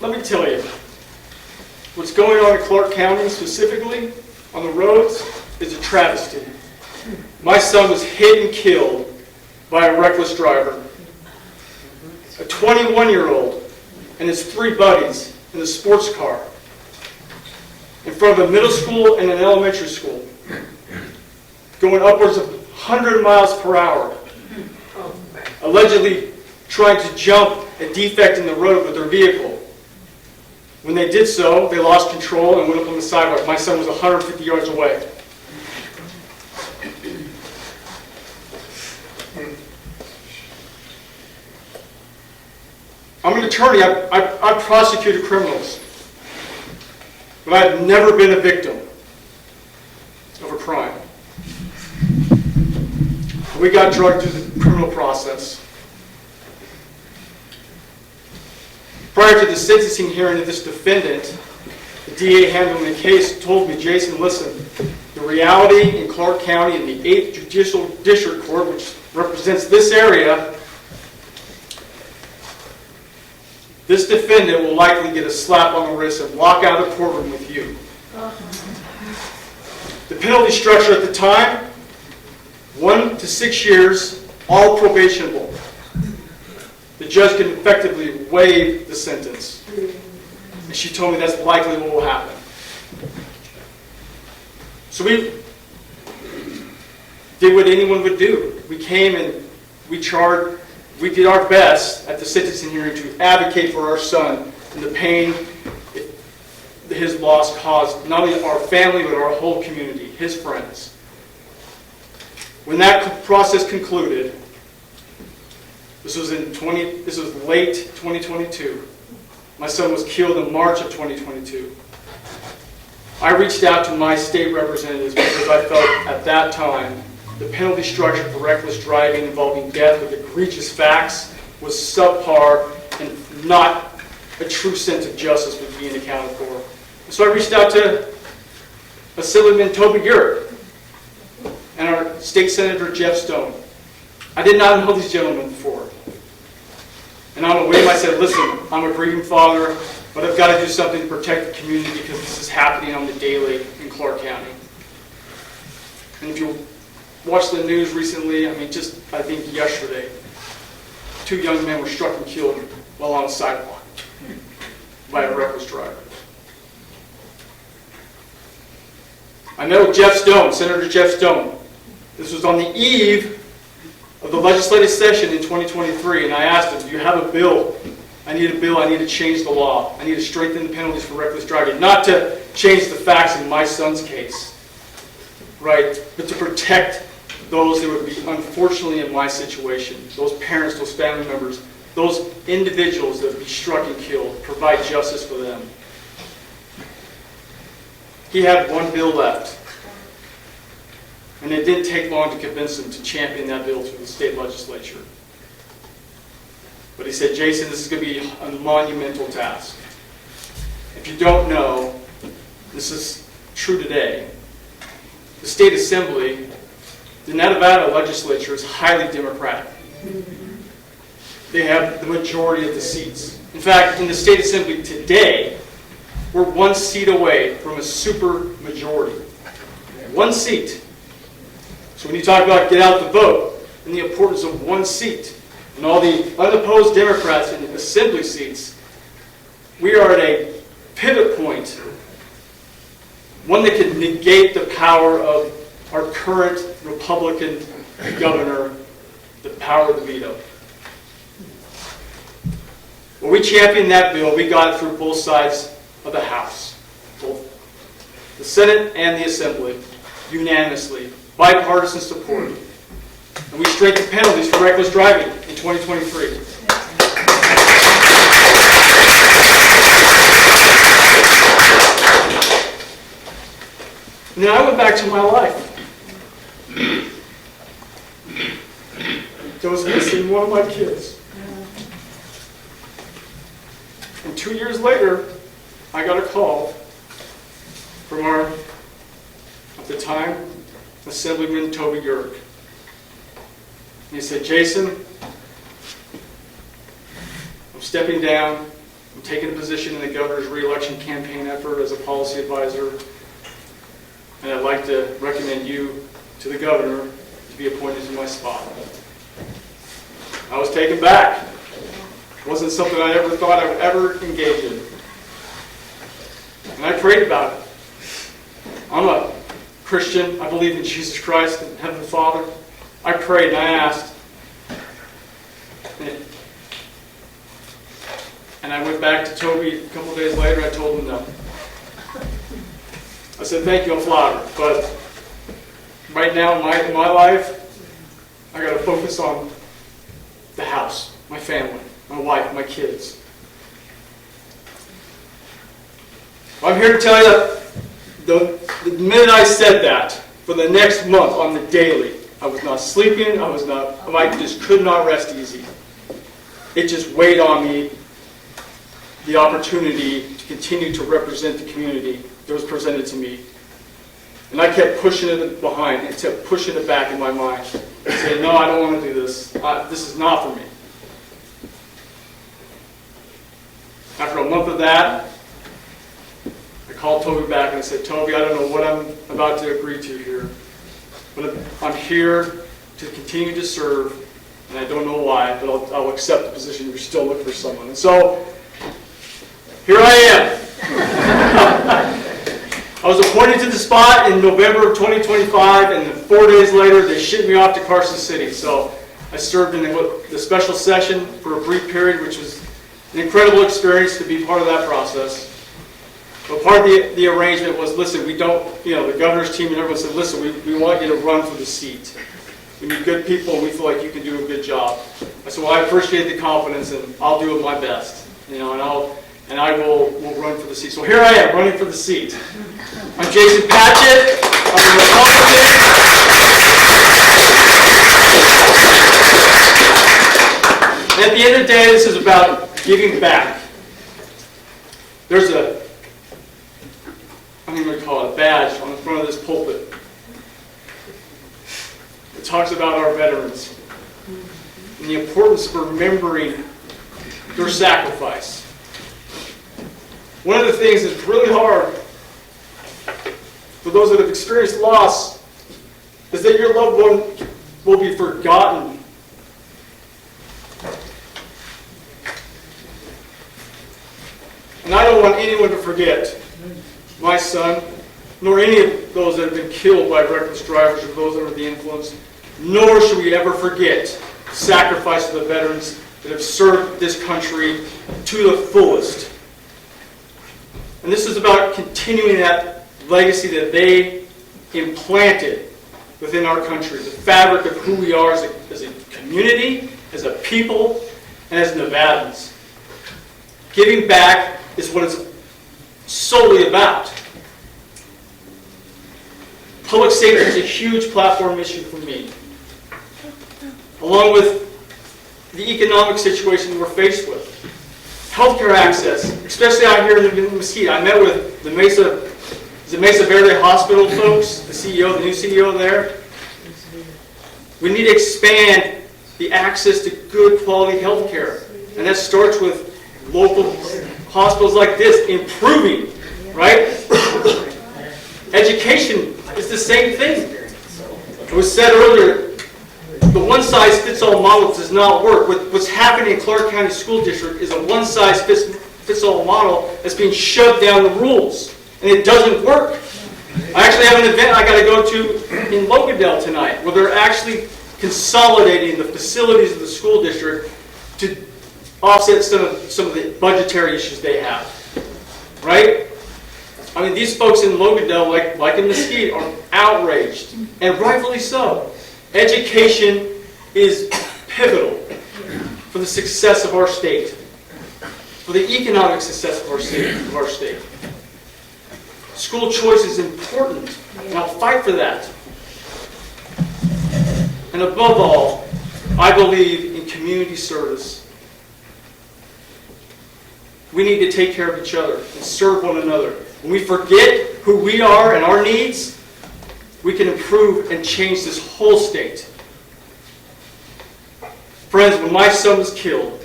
let me tell you, what's going on in Clark County specifically on the roads is a travesty. My son was hit and killed by a reckless driver. A 21-year-old and his 3 buddies in a sports car in front of a middle school and an elementary school, going upwards of 100 miles per hour, allegedly trying to jump a defect in the road with their vehicle. When they did so, they lost control and went up on the sidewalk. My son was 150 yards away. I'm an attorney. I've prosecuted criminals. But I've never been a victim of a crime. We got dragged through the criminal process. Prior to the sentencing hearing of this defendant, the DA handling the case told me, Jason, listen, the reality in Clark County in the 8th Judicial District Court, which represents this area, this defendant will likely get a slap on the wrist and walk out of the courtroom with you. The penalty structure at the time, 1 to 6 years, all probationable. The judge can effectively waive the sentence. And she told me that's likely what will happen. So we did what anyone would do. We came and we did our best at the sentencing hearing to advocate for our son and the pain his loss caused not only our family but our whole community, his friends. When that process concluded, this was late 2022. My son was killed in March of 2022. I reached out to my state representatives because I felt at that time the penalty structure for reckless driving involving death with egregious facts was subpar and not a true sense of justice was being accounted for. And so I reached out to Assemblyman Toby Garrett and our State Senator Jeff Stone. I did not know these gentlemen before. And on a whim I said, listen, I'm a grieving father, but I've got to do something to protect the community because this is happening on the daily in Clark County. And if you watch the news recently, I think yesterday, 2 young men were struck and killed while on a sidewalk by a reckless driver. I met with Jeff Stone, Senator Jeff Stone. This was on the eve of the legislative session in 2023, and I asked him, do you have a bill? I need a bill. I need to change the law. I need to strengthen the penalties for reckless driving. Not to change the facts in my son's case, right? But to protect those that would be unfortunately in my situation, those parents, those family members, those individuals that would be struck and killed, provide justice for them. He had one bill left. And it didn't take long to convince him to champion that bill through the state legislature. But he said, Jason, this is going to be a monumental task. If you don't know, this is true today. The state assembly, the Nevada legislature is highly democratic. They have the majority of the seats. In fact, in the state assembly today, we're 1 seat away from a super majority. 1 seat. So when you talk about get out the vote and the importance of 1 seat and all the unopposed Democrats in the assembly seats, we are at a pivot point, one that could negate the power of our current Republican governor, the power of the veto. When we championed that bill, we got it through both sides of the House, both the Senate and the Assembly, unanimously. Bipartisan support. And we strengthened penalties for reckless driving in 2023. And then I went back to my life. There was missing one of my kids. And 2 years later, I got a call from our, at the time, Assemblyman Toby Yerk. He said, Jason, I'm stepping down. I'm taking a position in the governor's re-election campaign effort as a policy advisor, and I'd like to recommend you to the governor to be appointed to my spot. I was taken back. It wasn't something I ever thought I would ever engage in. And I prayed about it. I'm a Christian. I believe in Jesus Christ and Heavenly Father. I prayed and I asked. And I went back to Toby a couple of days later. I told him no. I said, thank you, I'm flattered. But right now in my life, I got to focus on the house, my family, my wife, my kids. I'm here to tell you that the minute I said that, for the next month on the daily, I was not sleeping, I just could not rest easy. It just weighed on me, the opportunity to continue to represent the community that was presented to me. And I kept pushing it behind, and kept pushing it back in my mind, saying, no, I don't want to do this. This is not for me. After a month of that, I called Toby back and I said, Toby, I don't know what I'm about to agree to here, but I'm here to continue to serve, and I don't know why, but I'll accept the position. You're still looking for someone. And so, here I am. I was appointed to the spot in November of 2025, and then 4 days later, they shipped me off to Carson City. So I served in the special session for a brief period, which was an incredible experience to be part of that process. But part of the arrangement was, listen, we don't, the governor's team and everyone said, listen, we want you to run for the seat. We need good people, and we feel like you can do a good job. I said, well, I appreciate the confidence, and I'll do my best, and I will run for the seat. So here I am, running for the seat. I'm Jason Patchett. I'm a Republican. And at the end of the day, this is about giving back. There's a, I don't even want to call it a badge on the front of this pulpit. It talks about our veterans and the importance of remembering their sacrifice. One of the things that's really hard for those that have experienced loss is that your loved one will be forgotten. And I don't want anyone to forget my son, nor any of those that have been killed by reckless drivers or those under the influence, nor should we ever forget the sacrifice of the veterans that have served this country to the fullest. And this is about continuing that legacy that they implanted within our country, the fabric of who we are as a community, as a people, and as Nevadans. Giving back is what it's solely about. Public safety is a huge platform issue for me, along with the economic situation we're faced with. Healthcare access, especially out here in Mesquite. I met with the Mesa Verde Hospital folks, the new CEO there. We need to expand the access to good quality healthcare, and that starts with local hospitals like this improving, right? Education is the same thing. It was said earlier, the one-size-fits-all model does not work. What's happening in Clark County School District is a one-size-fits-all model that's being shoved down the rules, and it doesn't work. I actually have an event I got to go to in Logadale tonight, where they're actually consolidating the facilities of the school district to offset some of the budgetary issues they have, right? I mean, these folks in Logadale, like in Mesquite, are outraged, and rightfully so. Education is pivotal for the success of our state, for the economic success of our state. School choice is important, and I'll fight for that. And above all, I believe in community service. We need to take care of each other and serve one another. When we forget who we are and our needs, we can improve and change this whole state. Friends, when my son was killed,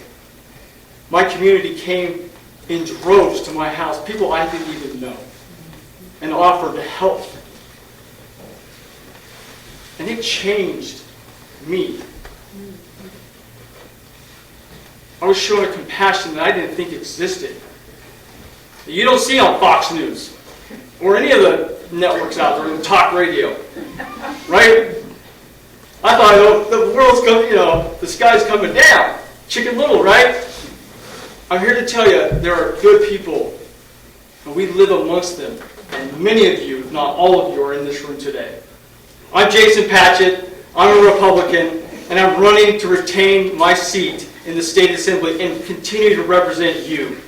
my community came in droves to my house, people I didn't even know, and offered to help. And it changed me. I was shown a compassion that I didn't think existed, that you don't see on Fox News or any of the networks out there in talk radio, right? I thought, oh, the world's coming, the sky's coming down. Chicken Little, right? I'm here to tell you, there are good people, and we live amongst them. And many of you, if not all of you, are in this room today. I'm Jason Patchett. I'm a Republican, and I'm running to retain my seat in the State Assembly and continue to represent you.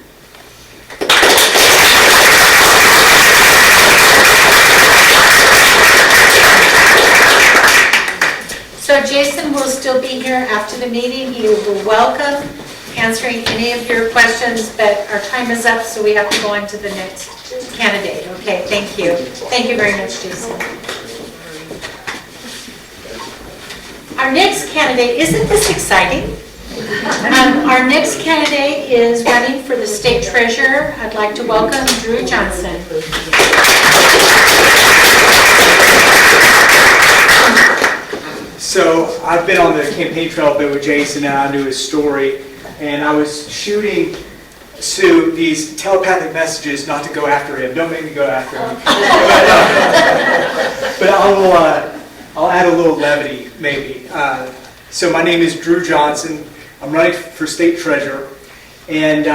So Jason will still be here after the meeting. He will welcome answering any of your questions, but our time is up, so we have to go on to the next candidate. Okay, thank you. Thank you very much, Jason. Our next candidate, isn't this exciting? Our next candidate is running for the state treasurer. I'd like to welcome Drew Johnson. So I've been on the campaign trail a bit with Jason, and I knew his story, and I was shooting Sue these telepathic messages not to go after him. Don't make me go after him. But I'll add a little levity, maybe. So my name is Drew Johnson. I'm running for state treasurer, and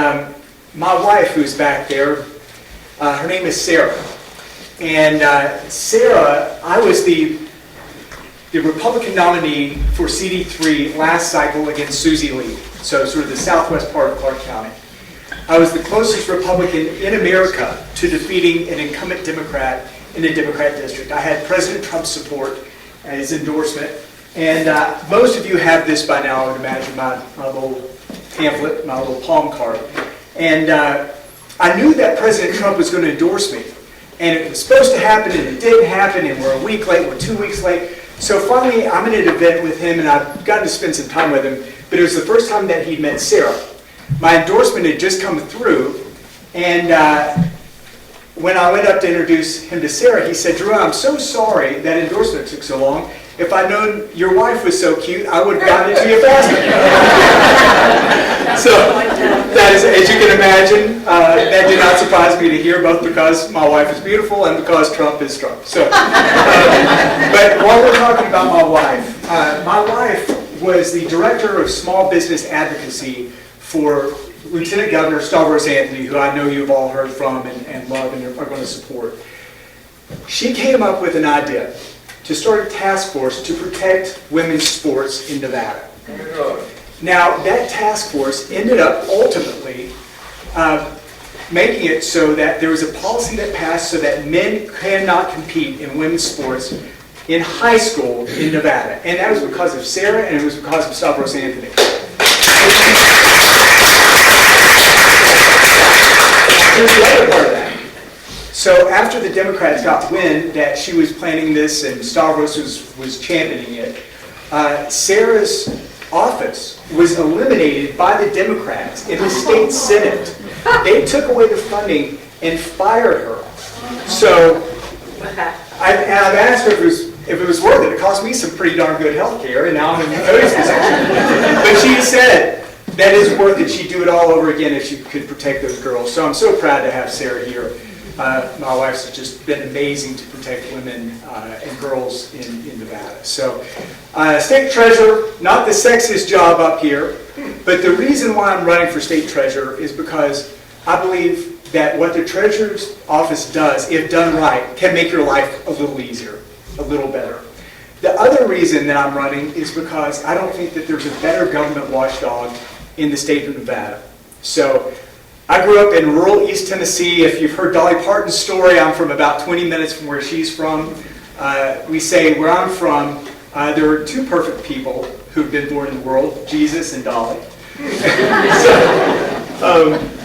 my wife, who's back there, her name is Sarah. And Sarah, I was the Republican nominee for CD3 last cycle against Susie Lee, so sort of the southwest part of Clark County. I was the closest Republican in America to defeating an incumbent Democrat in the Democrat district. I had President Trump's support and his endorsement, and most of you have this by now, I would imagine, my little pamphlet, my little palm card. And I knew that President Trump was going to endorse me, and it was supposed to happen, and it didn't happen, and we're a week late, we're 2 weeks late. So finally, I'm at an event with him, and I've gotten to spend some time with him, but it was the first time that he'd met Sarah. My endorsement had just come through, and when I went up to introduce him to Sarah, he said, "Drew, I'm so sorry that endorsement took so long. If I'd known your wife was so cute, I would have gotten it to you faster." So that is, as you can imagine, that did not surprise me to hear, both because my wife is beautiful and because Trump is Trump. So, but while we're talking about my wife was the director of small business advocacy for Lieutenant Governor Stavros Anthony, who I know you've all heard from and love and are going to support. She came up with an idea to start a task force to protect women's sports in Nevada. Now, that task force ended up ultimately making it so that there was a policy that passed so that men cannot compete in women's sports in high school in Nevada. And that was because of Sarah, and it was because of Stavros Anthony. Here's the other part of that. So after the Democrats got wind that she was planning this and Stavros was championing it, Sarah's office was eliminated by the Democrats in the state Senate. They took away the funding and fired her. So I've asked her if it was worth it. It cost me some pretty darn good health care, and now I'm in Cody's position. But she said that is worth it. She'd do it all over again if she could protect those girls. So I'm so proud to have Sarah here. My wife's just been amazing to protect women and girls in Nevada. So, state treasurer, not the sexiest job up here, but the reason why I'm running for state treasurer is because I believe that what the treasurer's office does, if done right, can make your life a little easier, a little better. The other reason that I'm running is because I don't think that there's a better government watchdog in the state of Nevada. So, I grew up in rural East Tennessee. If you've heard Dolly Parton's story, I'm from about 20 minutes from where she's from. We say where I'm from, there are two perfect people who've been born in the world, Jesus and Dolly.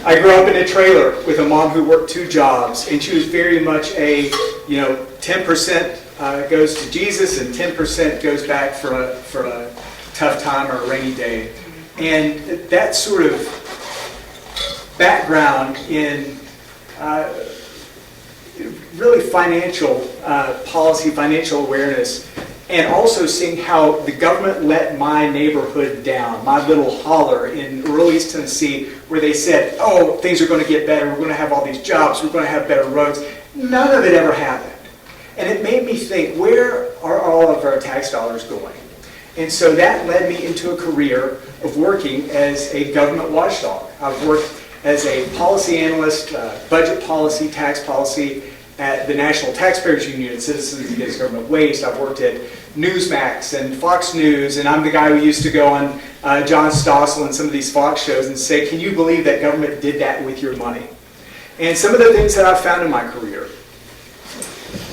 I grew up in a trailer with a mom who worked 2 jobs, and she was very much a 10% goes to Jesus and 10% goes back for a tough time or a rainy day. And that sort of background in really financial policy, financial awareness, and also seeing how the government let my neighborhood down, my little holler in rural East Tennessee, where they said, oh, things are going to get better, we're going to have all these jobs, we're going to have better roads. None of it ever happened. And it made me think, where are all of our tax dollars going? And so that led me into a career of working as a government watchdog. I've worked as a policy analyst, budget policy, tax policy, at the National Taxpayers Union and Citizens Against Government Waste. I've worked at Newsmax and Fox News, and I'm the guy who used to go on John Stossel and some of these Fox shows and say, can you believe that government did that with your money? And some of the things that I've found in my career.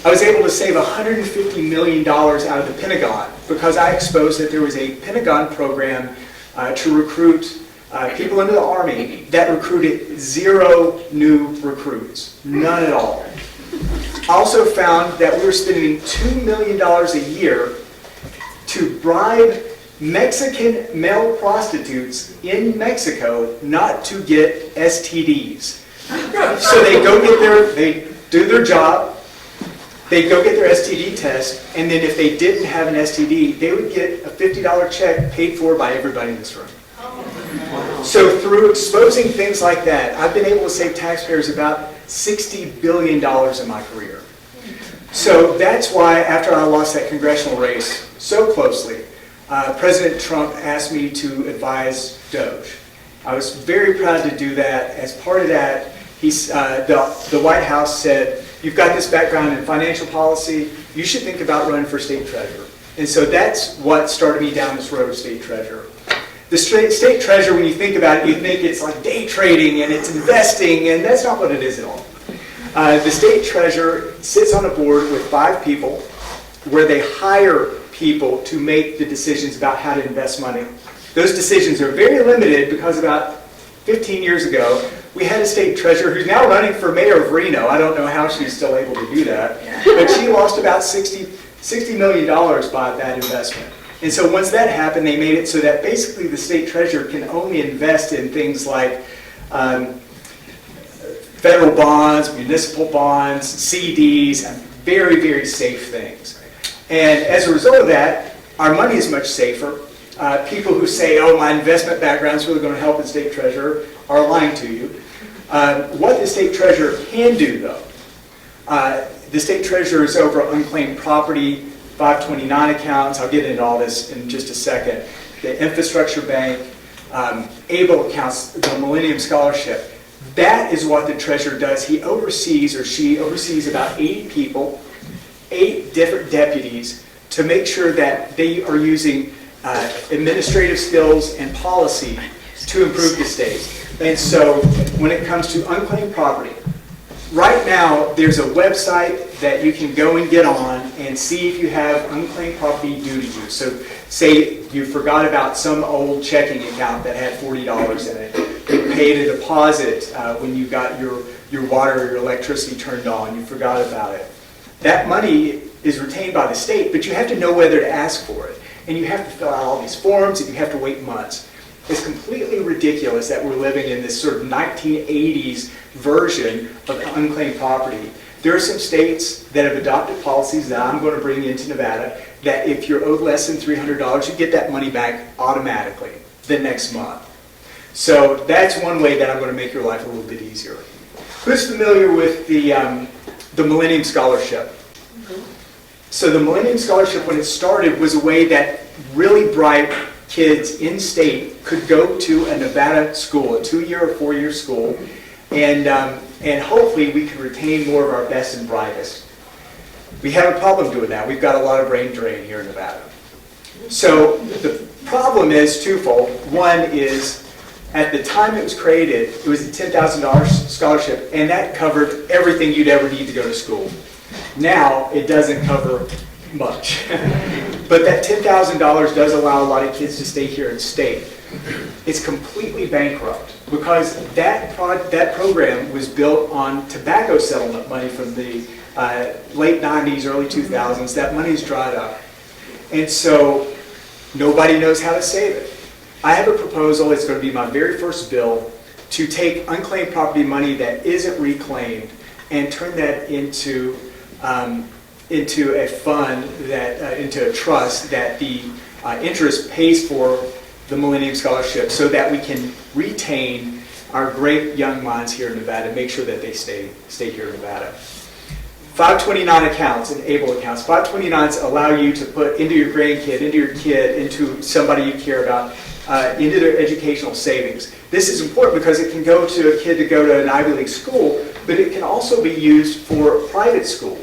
I was able to save $150 million out of the Pentagon because I exposed that there was a Pentagon program to recruit people into the Army that recruited 0 new recruits, none at all. I also found that we were spending $2 million a year to bribe Mexican male prostitutes in Mexico not to get STDs. So they do their job, they go get their STD test, and then if they didn't have an STD, they would get a $50 check paid for by everybody in this room. So through exposing things like that, I've been able to save taxpayers about $60 billion in my career. So that's why after I lost that congressional race so closely, President Trump asked me to advise DOJ. I was very proud to do that. As part of that, the White House said, you've got this background in financial policy, you should think about running for state treasurer. And so that's what started me down this road of state treasurer. The state treasurer, when you think about it, you think it's like day trading and it's investing, and that's not what it is at all. The state treasurer sits on a board with 5 people where they hire people to make the decisions about how to invest money. Those decisions are very limited because about 15 years ago, we had a state treasurer who's now running for mayor of Reno. I don't know how she's still able to do that, but she lost about $60 million by that investment. And so once that happened, they made it so that basically the state treasurer can only invest in things like federal bonds, municipal bonds, CDs, and very, very safe things. And as a result of that, our money is much safer. People who say, oh, my investment background is really going to help the state treasurer are lying to you. What the state treasurer can do, though, the state treasurer is over unclaimed property, 529 accounts. I'll get into all this in just a second. The infrastructure bank, ABLE accounts, the Millennium Scholarship. That is what the treasurer does. He oversees, or she oversees, about 80 people, 8 different deputies, to make sure that they are using administrative skills and policy to improve the state. And so when it comes to unclaimed property, right now there's a website that you can go and get on and see if you have unclaimed property due to you. So say you forgot about some old checking account that had $40 in it. You paid a deposit when you got your water or your electricity turned on. You forgot about it. That money is retained by the state, but you have to know whether to ask for it. And you have to fill out all these forms, and you have to wait months. It's completely ridiculous that we're living in this sort of 1980s version of unclaimed property. There are some states that have adopted policies that I'm going to bring into Nevada that if you're owed less than $300, you get that money back automatically the next month. So that's one way that I'm going to make your life a little bit easier. Who's familiar with the Millennium Scholarship? So the Millennium Scholarship, when it started, was a way that really bright kids in state could go to a Nevada school, a 2-year or 4-year school, and hopefully we could retain more of our best and brightest. We have a problem doing that. We've got a lot of brain drain here in Nevada. So the problem is twofold. One is, at the time it was created, it was a $10,000 scholarship, and that covered everything you'd ever need to go to school. Now, it doesn't cover much. But that $10,000 does allow a lot of kids to stay here and stay. It's completely bankrupt because that program was built on tobacco settlement money from the late 90s, early 2000s, that money's dried up. And so nobody knows how to save it. I have a proposal, it's going to be my very first bill, to take unclaimed property money that isn't reclaimed and turn that into a fund, into a trust that the interest pays for the Millennium Scholarship so that we can retain our great young minds here in Nevada and make sure that they stay here in Nevada. 529 accounts and ABLE accounts. 529s allow you to put into your grandkid, into your kid, into somebody you care about, into their educational savings. This is important because it can go to a kid to go to an Ivy League school, but it can also be used for private school.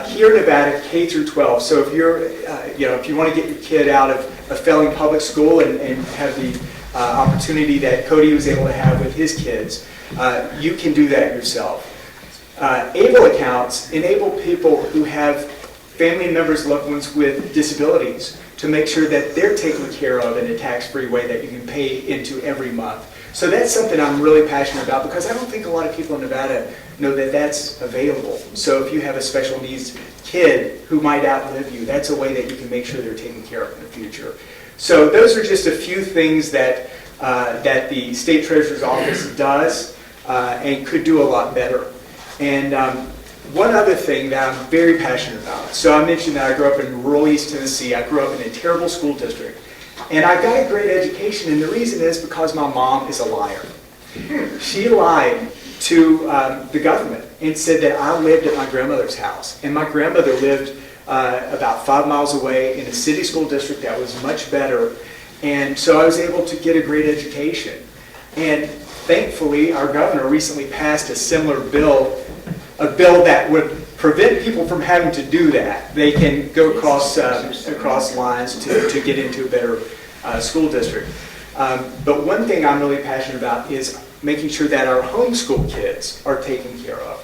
Here in Nevada, K through 12. So if you're, if you want to get your kid out of a failing public school and have the opportunity that Cody was able to have with his kids, you can do that yourself. ABLE accounts enable people who have family members, loved ones with disabilities to make sure that they're taken care of in a tax-free way that you can pay into every month. So that's something I'm really passionate about because I don't think a lot of people in Nevada know that that's available. So if you have a special needs kid who might outlive you, that's a way that you can make sure they're taken care of in the future. So those are just a few things that the State Treasurer's Office does and could do a lot better. And one other thing that I'm very passionate about. So I mentioned that I grew up in rural East Tennessee. I grew up in a terrible school district. And I got a great education, and the reason is because my mom is a liar. She lied to the government and said that I lived at my grandmother's house. And my grandmother lived about 5 miles away in a city school district that was much better. And so I was able to get a great education. And thankfully, our governor recently passed a similar bill, a bill that would prevent people from having to do that. They can go across lines to get into a better school district. But one thing I'm really passionate about is making sure that our homeschool kids are taken care of.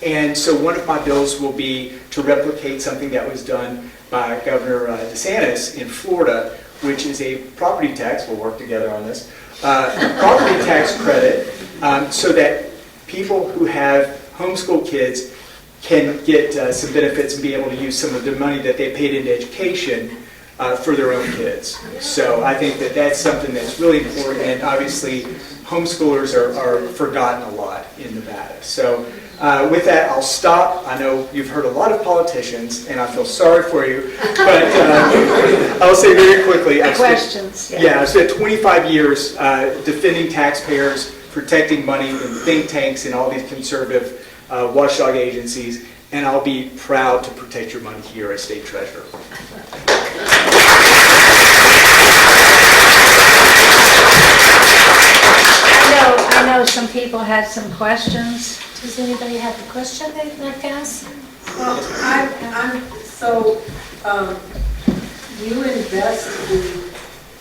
And so one of my bills will be to replicate something that was done by Governor DeSantis in Florida, which is a property tax, we'll work together on this, property tax credit so that people who have homeschool kids can get some benefits and be able to use some of the money that they paid into education for their own kids. So I think that that's something that's really important, and obviously homeschoolers are forgotten a lot in Nevada. So with that, I'll stop. I know you've heard a lot of politicians, and I feel sorry for you, but I'll say very quickly. Questions? I've spent 25 years defending taxpayers, protecting money in think tanks and all these conservative watchdog agencies, and I'll be proud to protect your money here as State Treasurer. I know some people had some questions. Does anybody have a question they'd like to ask? Well, you invest the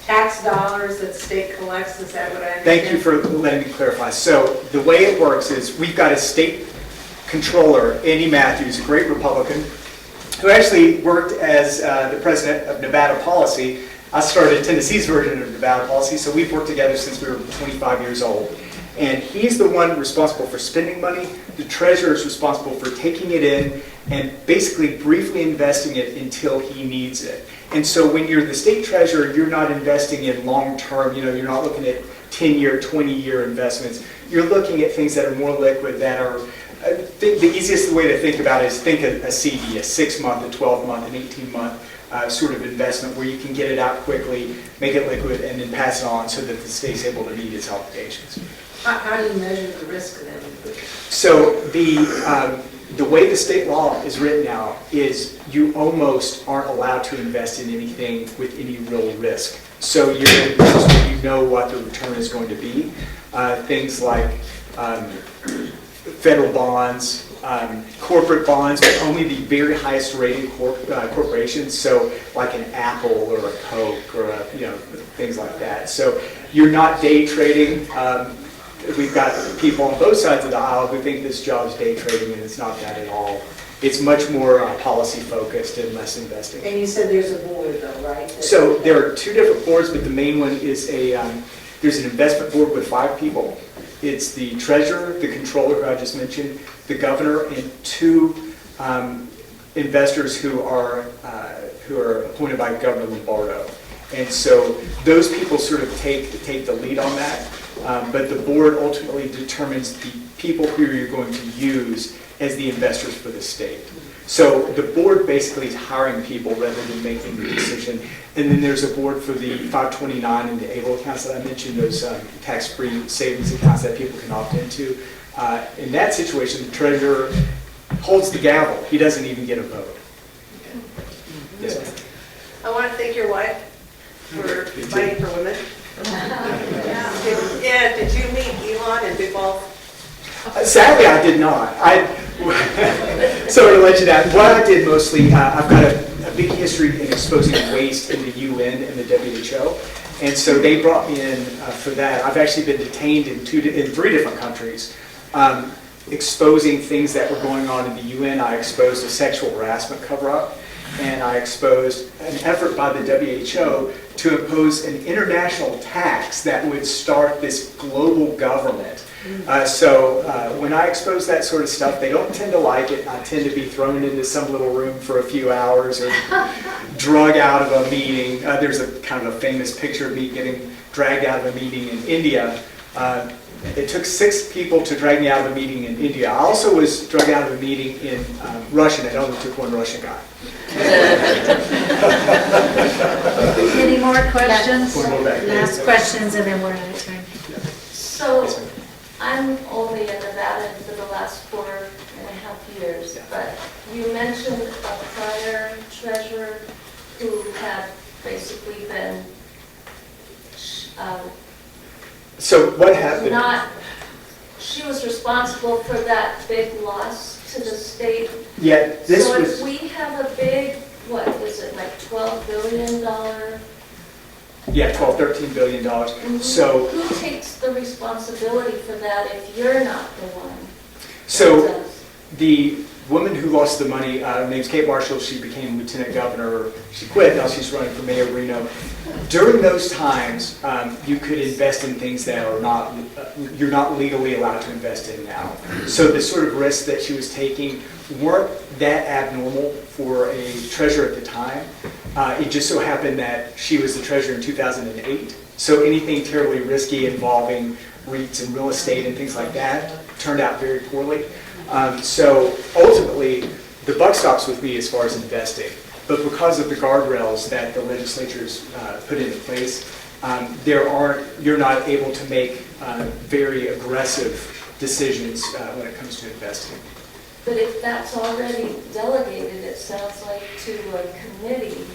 tax dollars that state collects, is that what I understand? Thank you for letting me clarify. So the way it works is we've got a state controller, Andy Matthews, a great Republican, who actually worked as the president of Nevada Policy. I started Tennessee's version of Nevada Policy, so we've worked together since we were 25 years old. And he's the one responsible for spending money. The treasurer is responsible for taking it in and basically briefly investing it until he needs it. And so when you're the state treasurer, you're not investing in long-term, you're not looking at 10-year, 20-year investments. You're looking at things that are more liquid, that are, I think the easiest way to think about it is think of a CD, a 6-month, a 12-month, an 18-month sort of investment where you can get it out quickly, make it liquid, and then pass it on so that the state's able to meet its obligations. How do you measure the risk then? So the way the state law is written now is you almost aren't allowed to invest in anything with any real risk. So you're in a business where you know what the return is going to be. Things like federal bonds, corporate bonds, but only the very highest rated corporations. So like an Apple or a Coke or things like that. So you're not day trading. We've got people on both sides of the aisle who think this job is day trading, and it's not that at all. It's much more policy focused and less investing. And you said there's a board though, right? So there are 2 different boards, but the main one is there's an investment board with 5 people. It's the treasurer, the controller who I just mentioned, the governor, and 2 investors who are appointed by Governor Lombardo. And so those people sort of take the lead on that, but the board ultimately determines the people who you're going to use as the investors for the state. So the board basically is hiring people rather than making the decision. And then there's a board for the 529 and the ABLE accounts that I mentioned, those tax-free savings accounts that people can opt into. In that situation, the treasurer holds the gavel. He doesn't even get a vote. Yes, ma'am. I want to thank your wife for fighting for women. Yeah, did you meet Elon and Big Balls? Sadly, I did not. So to let you know, what I did mostly, I've got a big history in exposing waste in the UN and the WHO, and so they brought me in for that. I've actually been detained in 3 different countries, exposing things that were going on in the UN. I exposed a sexual harassment cover-up, and I exposed an effort by the WHO to impose an international tax that would start this global government. So when I expose that sort of stuff, they don't tend to like it. I tend to be thrown into some little room for a few hours or drug out of a meeting. There's a kind of a famous picture of me getting dragged out of a meeting in India. It took 6 people to drag me out of a meeting in India. I also was dragged out of a meeting in Russia, and it only took 1 Russian guy. Any more questions? One more back there. Last questions, and then we're out of time. So, I'm only in Nevada for the last 4.5 years, but you mentioned a prior treasurer who had basically been So what happened? she was responsible for that big loss to the state. Yeah, this So was. if we have a big, what is it, like $12 billion? Yeah, $12, $13 billion. So, Who takes the responsibility for that if you're not the one? so that does? the woman who lost the money, her name's Kate Marshall. She became lieutenant governor. She quit. Now she's running for mayor of Reno. During those times, you could invest in things that are not you're not legally allowed to invest in now. So the sort of risks that she was taking weren't that abnormal for a treasurer at the time. It just so happened that she was the treasurer in 2008. So anything terribly risky involving REITs and real estate and things like that turned out very poorly. So ultimately, the buck stops with me as far as investing. But because of the guardrails that the legislature's put into place, you're not able to make very aggressive decisions when it comes to investing. But if that's already delegated, it sounds like, to a committee,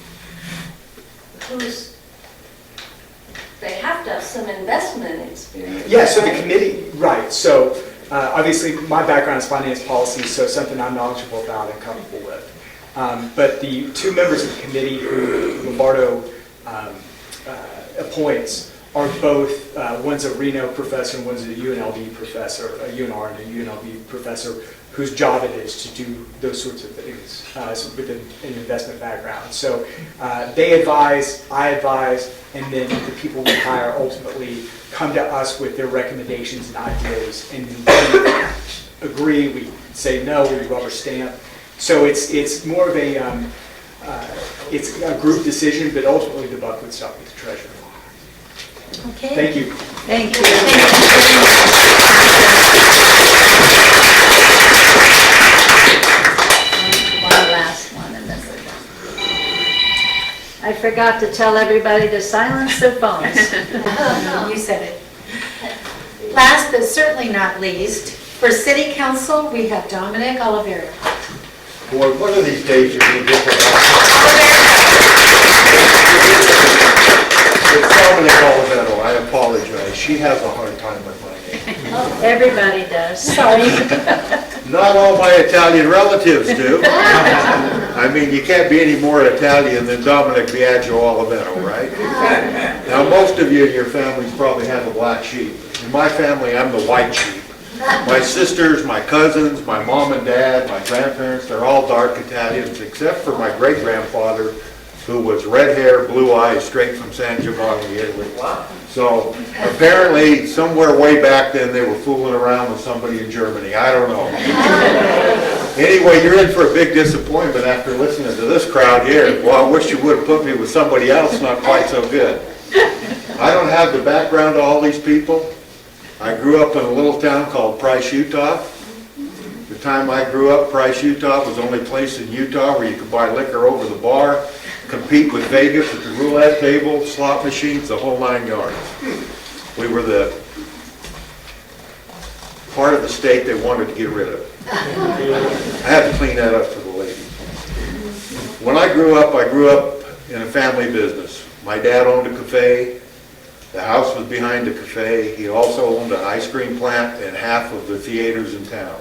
they have to have some investment experience. Yeah, so the right? committee, right. So obviously my background is finance policy, so something I'm knowledgeable about and comfortable with. But the 2 members of the committee who Lombardo appoints are both, one's a Reno professor and one's a UNLV professor, a UNR and a UNLV professor, whose job it is to do those sorts of things with an investment background. So they advise, I advise, and then the people we hire ultimately come to us with their recommendations and ideas, and then we agree, we say no, we rubber stamp. So it's more of a, it's a group decision, but ultimately the buck would stop with the treasurer. Okay. Thank you. Thank you. One last one, and then we're done. I forgot to tell everybody to silence their phones. You said it. Last but certainly not least, for City Council, we have Dominic Oliveto. Boy, one of these days you're going to get that. It's Dominic Oliveto, I apologize. She has a hard time with my name. Everybody does. Sorry. Not all my Italian relatives do. I mean, you can't be any more Italian than Dominic Biagio Oliveto, right? Now, most of you in your families probably have a black sheep. In my family, I'm the white sheep. My sisters, my cousins, my mom and dad, my grandparents, they're all dark Italians, except for my great-grandfather, who was red hair, blue eyes, straight from San Giovanni, Italy. So apparently, somewhere way back then, they were fooling around with somebody in Germany. I don't know. Anyway, you're in for a big disappointment after listening to this crowd here. Well, I wish you would have put me with somebody else not quite so good. I don't have the background to all these people. I grew up in a little town called Price, Utah. The time I grew up, Price, Utah was the only place in Utah where you could buy liquor over the bar, compete with Vegas at the roulette table, slot machines, the whole 9 yards. We were the part of the state they wanted to get rid of. I had to clean that up for the ladies. When I grew up in a family business. My dad owned a cafe. The house was behind the cafe. He also owned an ice cream plant and half of the theaters in town.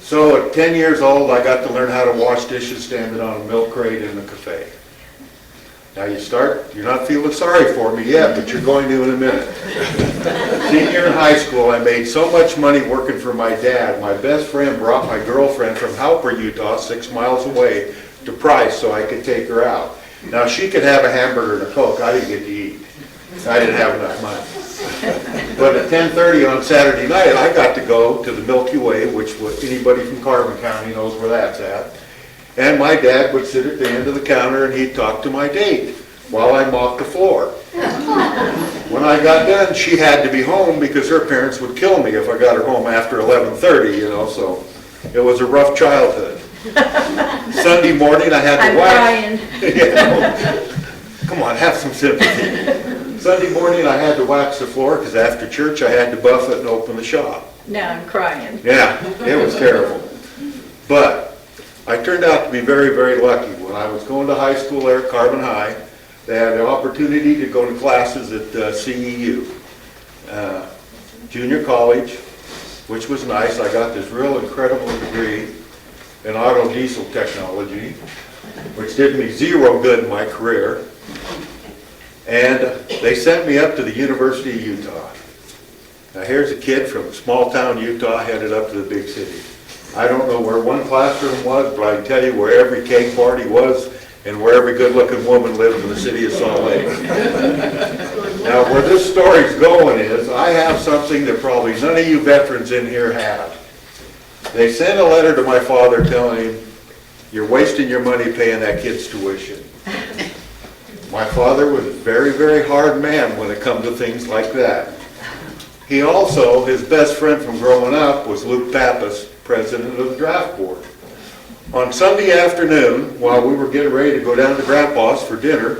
So at 10 years old, I got to learn how to wash dishes standing on a milk crate in the cafe. Now you're not feeling sorry for me yet, but you're going to in a minute. Senior in high school, I made so much money working for my dad. My best friend brought my girlfriend from Halper, Utah, 6 miles away, to Price so I could take her out. Now she could have a hamburger and a Coke. I didn't get to eat. I didn't have enough money. But at 10:30 on Saturday night, I got to go to the Milky Way, which anybody from Carbon County knows where that's at. And my dad would sit at the end of the counter and he'd talk to my date while I mopped the floor. When I got done, she had to be home because her parents would kill me if I got her home after 11:30, so it was a rough childhood. Sunday morning, I had to wax. Come on, have some sympathy. Sunday morning, I had to wax the floor because after church, I had to buff it and open the shop. Now I'm crying. Yeah, it was terrible. But I turned out to be very, very lucky. When I was going to high school there at Carbon High, they had the opportunity to go to classes at CEU, junior college, which was nice. I got this real incredible degree in auto diesel technology, which did me zero good in my career. And they sent me up to the University of Utah. Now here's a kid from small town Utah headed up to the big city. I don't know where one classroom was, but I can tell you where every cake party was and where every good-looking woman lived in the city of Salt Lake. Now where this story's going is, I have something that probably none of you veterans in here have. They sent a letter to my father telling him, "You're wasting your money paying that kid's tuition." My father was a very, very hard man when it comes to things like that. He also, his best friend from growing up was Luke Pappas, president of the draft board. On Sunday afternoon, while we were getting ready to go down to Grandpa's for dinner,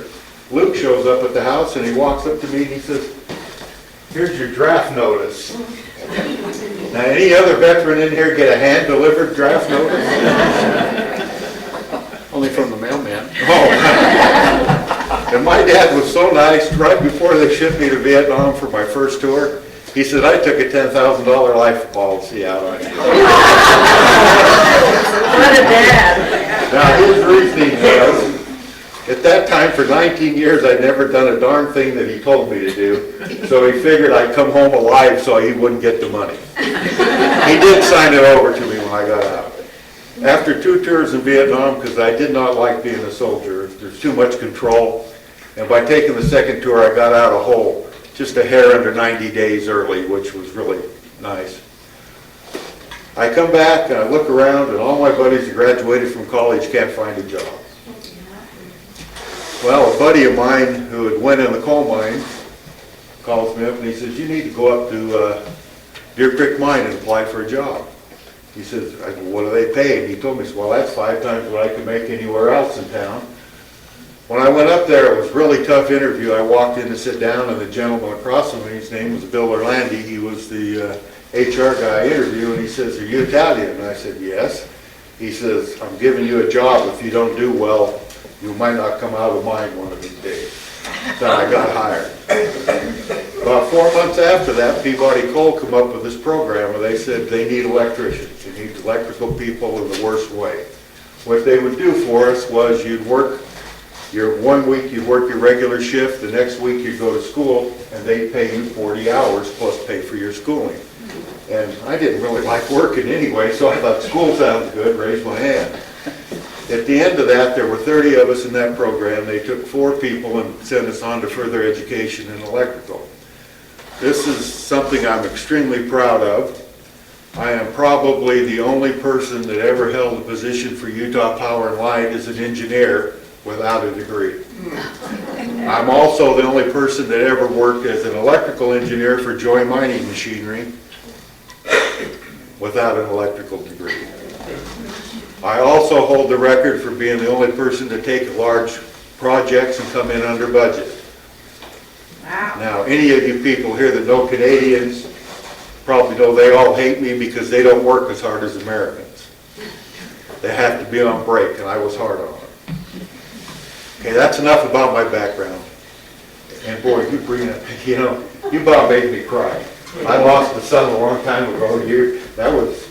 Luke shows up at the house and he walks up to me and he says, "Here's your draft notice." Now, any other veteran in here get a hand-delivered draft notice? Only from the mailman. Oh. And my dad was so nice, right before they shipped me to Vietnam for my first tour, he said, "I took a $10,000 life policy out on you." What a dad. Now, his reasoning was, at that time, for 19 years, I'd never done a darn thing that he told me to do, so he figured I'd come home alive so he wouldn't get the money. He did sign it over to me when I got out. After 2 tours in Vietnam, because I did not like being a soldier, there's too much control, and by taking the second tour, I got out a whole, just a hair under 90 days early, which was really nice. I come back and I look around and all my buddies who graduated from college can't find a job. Well, a buddy of mine who had went in the coal mine calls me up and he says, "You need to go up to Deer Creek Mine and apply for a job." He says, I go, "What do they pay?" And he told me, "Well, that's 5 times what I could make anywhere else in town." When I went up there, it was a really tough interview. I walked in to sit down, and the gentleman across from me, his name was Bill Orlandi. He was the HR guy interview, and he says, "Are you Italian?" And I said, "Yes." He says, "I'm giving you a job. If you don't do well, you might not come out of the mine one of these days." So I got hired. About 4 months after that, Peabody Coal come up with this program where they said they need electricians. They need electrical people in the worst way. What they would do for us was you'd work one week you'd work your regular shift, the next week you'd go to school, and they'd pay you 40 hours plus pay for your schooling. And I didn't really like working anyway, so I thought school sounds good, raised my hand. At the end of that, there were 30 of us in that program. They took 4 people and sent us on to further education in electrical. This is something I'm extremely proud of. I am probably the only person that ever held a position for Utah Power and Light as an engineer without a degree. I'm also the only person that ever worked as an electrical engineer for Joy Mining Machinery without an electrical degree. I also hold the record for being the only person to take large projects and come in under budget. Now, any of you people here that know Canadians probably know they all hate me because they don't work as hard as Americans. They have to be on break, and I was hard on them. Okay, that's enough about my background. And boy, you bring it, you know, you about made me cry. I lost a son a long time ago. That was,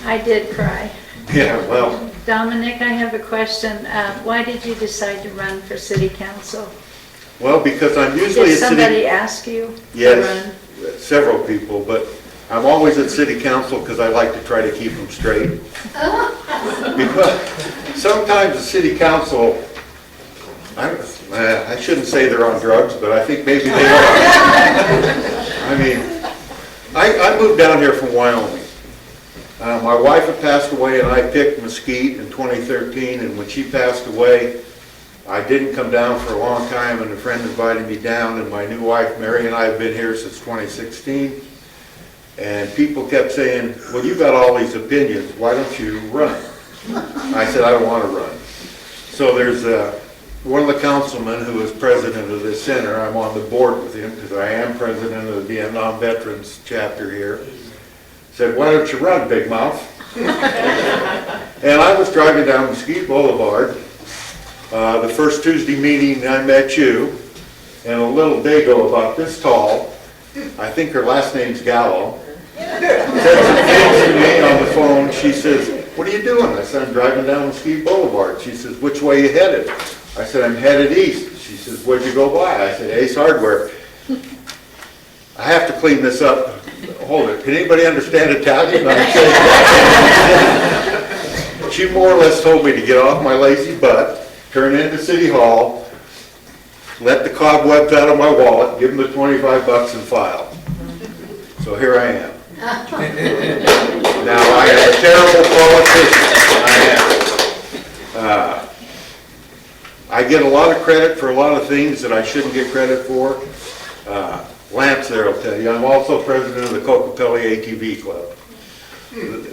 I did cry. yeah, well, Dominic, I have a question. Why did you decide to run for city council? well, because I'm usually Did at somebody city, ask you to yes, run? several people, but I'm always at city council because I like to try to keep them straight. Because sometimes the city council, I shouldn't say they're on drugs, but I think maybe they are. I mean, I moved down here from Wyoming. My wife had passed away and I picked Mesquite in 2013, and when she passed away, I didn't come down for a long time, and a friend invited me down, and my new wife Mary and I have been here since 2016. And people kept saying, well, you got all these opinions, why don't you run? I said, I don't want to run. So there's one of the councilmen who is president of this center. I'm on the board with him because I am president of the Vietnam Veterans chapter here. Said, why don't you run, big mouth? And I was driving down Mesquite Boulevard. The first Tuesday meeting I met you, and a little dago about this tall, I think her last name's Gallo, said some things to me on the phone. She says, what are you doing? I said, I'm driving down Mesquite Boulevard. She says, which way you headed? I said, I'm headed east. She says, what'd you go by? I said, Ace Hardware. I have to clean this up. Hold it. Can anybody understand Italian? She more or less told me to get off my lazy butt, turn into City Hall, let the cobwebs out of my wallet, give them the 25 bucks and file. So here I am. Now, I am a terrible politician. I am. I get a lot of credit for a lot of things that I shouldn't get credit for. Lance there will tell you, I'm also president of the Cocopelli ATV Club.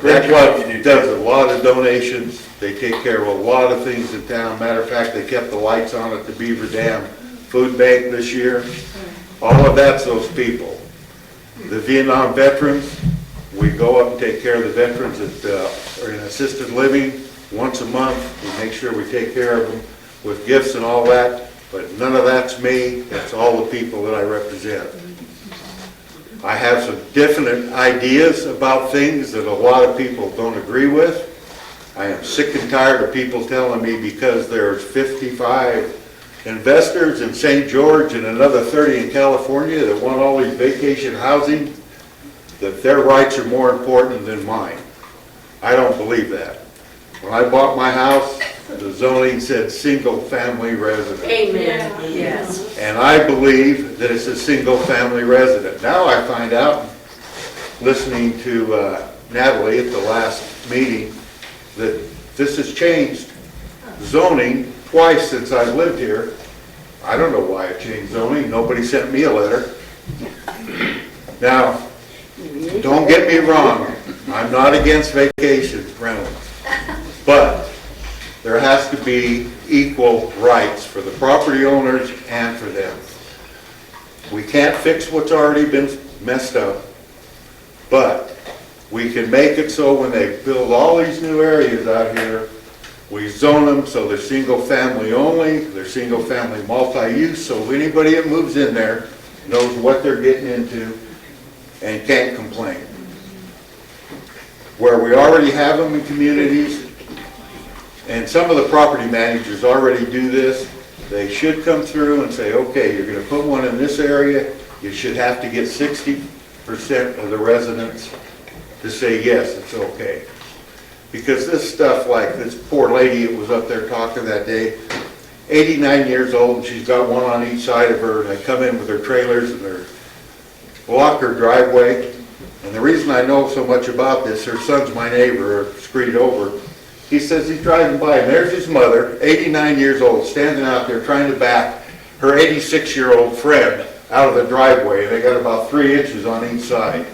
That club does a lot of donations. They take care of a lot of things in town. Matter of fact, they kept the lights on at the Beaver Dam Food Bank this year. All of that's those people. The Vietnam veterans, we go up and take care of the veterans that are in assisted living once a month. We make sure we take care of them with gifts and all that, but none of that's me. That's all the people that I represent. I have some definite ideas about things that a lot of people don't agree with. I am sick and tired of people telling me because there's 55 investors in St. George and another 30 in California that want all these vacation housing, that their rights are more important than mine. I don't believe that. When I bought my house, the zoning said single-family resident. Amen, yes. And I believe that it's a single-family resident. Now I find out, listening to Natalie at the last meeting, that this has changed zoning twice since I've lived here. I don't know why it changed zoning. Nobody sent me a letter. Now, don't get me wrong. I'm not against vacation rentals. But there has to be equal rights for the property owners and for them. We can't fix what's already been messed up, but we can make it so when they build all these new areas out here, we zone them so they're single family only, they're single family multi-use, so anybody that moves in there knows what they're getting into and can't complain. Where we already have them in communities, and some of the property managers already do this, they should come through and say, okay, you're going to put one in this area, you should have to get 60% of the residents to say, yes, it's okay. Because this stuff, like this poor lady that was up there talking that day, 89 years old, and she's got one on each side of her, and they come in with their trailers and they block her driveway. And the reason I know so much about this, her son's my neighbor, street over. He says he's driving by, and there's his mother, 89 years old, standing out there trying to back her 86-year-old friend out of the driveway. They got about 3 inches on each side.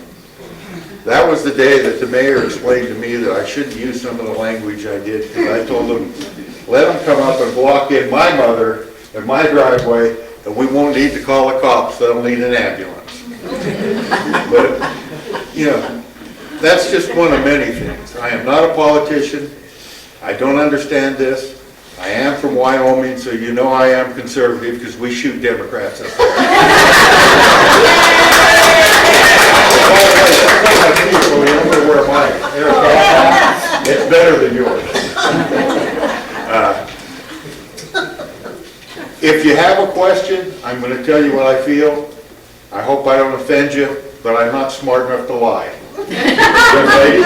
That was the day that the mayor explained to me that I shouldn't use some of the language I did, because I told him, let them come up and block in my mother and my driveway, and we won't need to call the cops, they'll need an ambulance. But, you know, that's just one of many things. I am not a politician. I don't understand this. I am from Wyoming, so you know I am conservative because we shoot Democrats up there. It's better than yours. If you have a question, I'm going to tell you what I feel. I hope I don't offend you, but I'm not smart enough to lie. Young lady?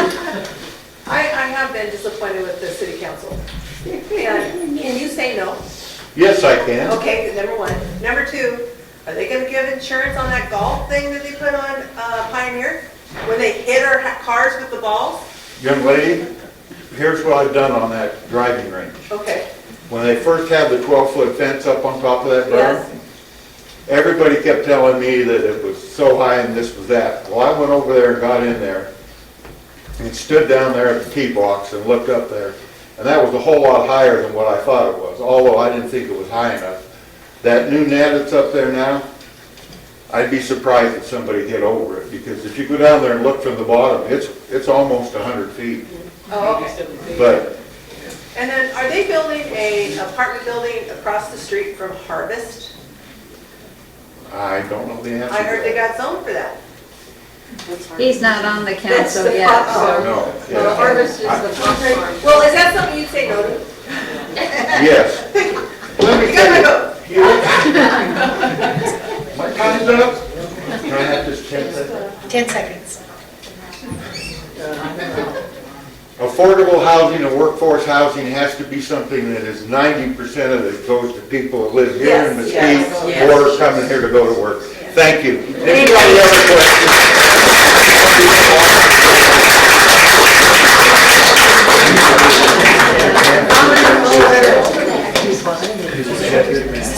I have been disappointed with the city council. Can you say no? Yes, I can. Okay, number one. Number two, are they gonna give insurance on that golf thing that they put on Pioneer? When they hit our cars with the balls? Young lady, here's what I've done on that driving range. Okay. When they first had the 12-foot fence up on top of that berm, Yes. everybody kept telling me that it was so high and this was that. Well, I went over there and got in there and stood down there at the tee box and looked up there. And that was a whole lot higher than what I thought it was, although I didn't think it was high enough. That new net that's up there now, I'd be surprised if somebody hit over it, because if you go down there and look from the bottom, it's almost 100 feet. Oh, okay. But And then, are they building a apartment building across the street from Harvest? I don't know the answer. I heard they got zoned for that. He's not on the That's council the yet, popcorn. so. No, Well, yeah. Harvest is the popcorn. Well, is that something you'd say no to? Yes. Let me You got my tell vote. you. My time's up. Can I have just 10 seconds? 10 seconds. Affordable housing and workforce housing has to be something that is 90% of it goes to people that live here in Yes, Mesquite yes. or coming here to go to work. Thank you. Anybody have a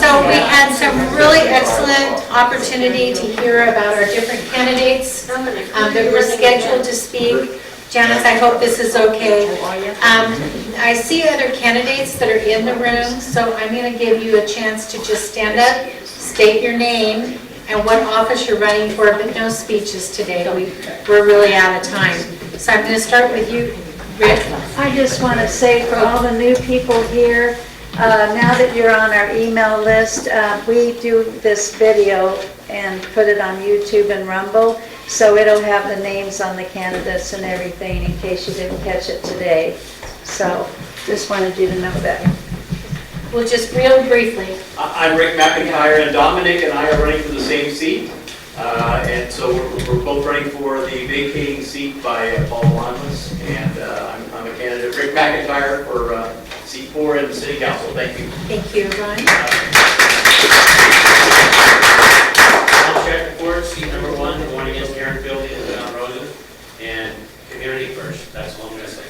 So we had some really excellent opportunity to hear about our different candidates that were scheduled to speak. Janice, I hope this is okay. I see other candidates that are in the room, so I'm going to give you a chance to just stand up, state your name, and what office you're running for, but no speeches today. We're really out of time. So I'm going to start with you, Rick. I just want to say for all the new people here, now that you're on our email list, we do this video and put it on YouTube and Rumble, so it'll have the names on the candidates and everything in case you didn't catch it today. So just wanted you to know that. Well, just real briefly. I'm Rick McIntyre, and Dominic and I are running for the same seat. And so we're both running for the vacating seat by Paul Wanless, and I'm a candidate, Rick McIntyre, for seat 4 in the city council. Thank you. Thank you, Ron. I'll check for seat number 1, the one against Karen Fieldy and John Rosen, and community first. That's what I'm going to say.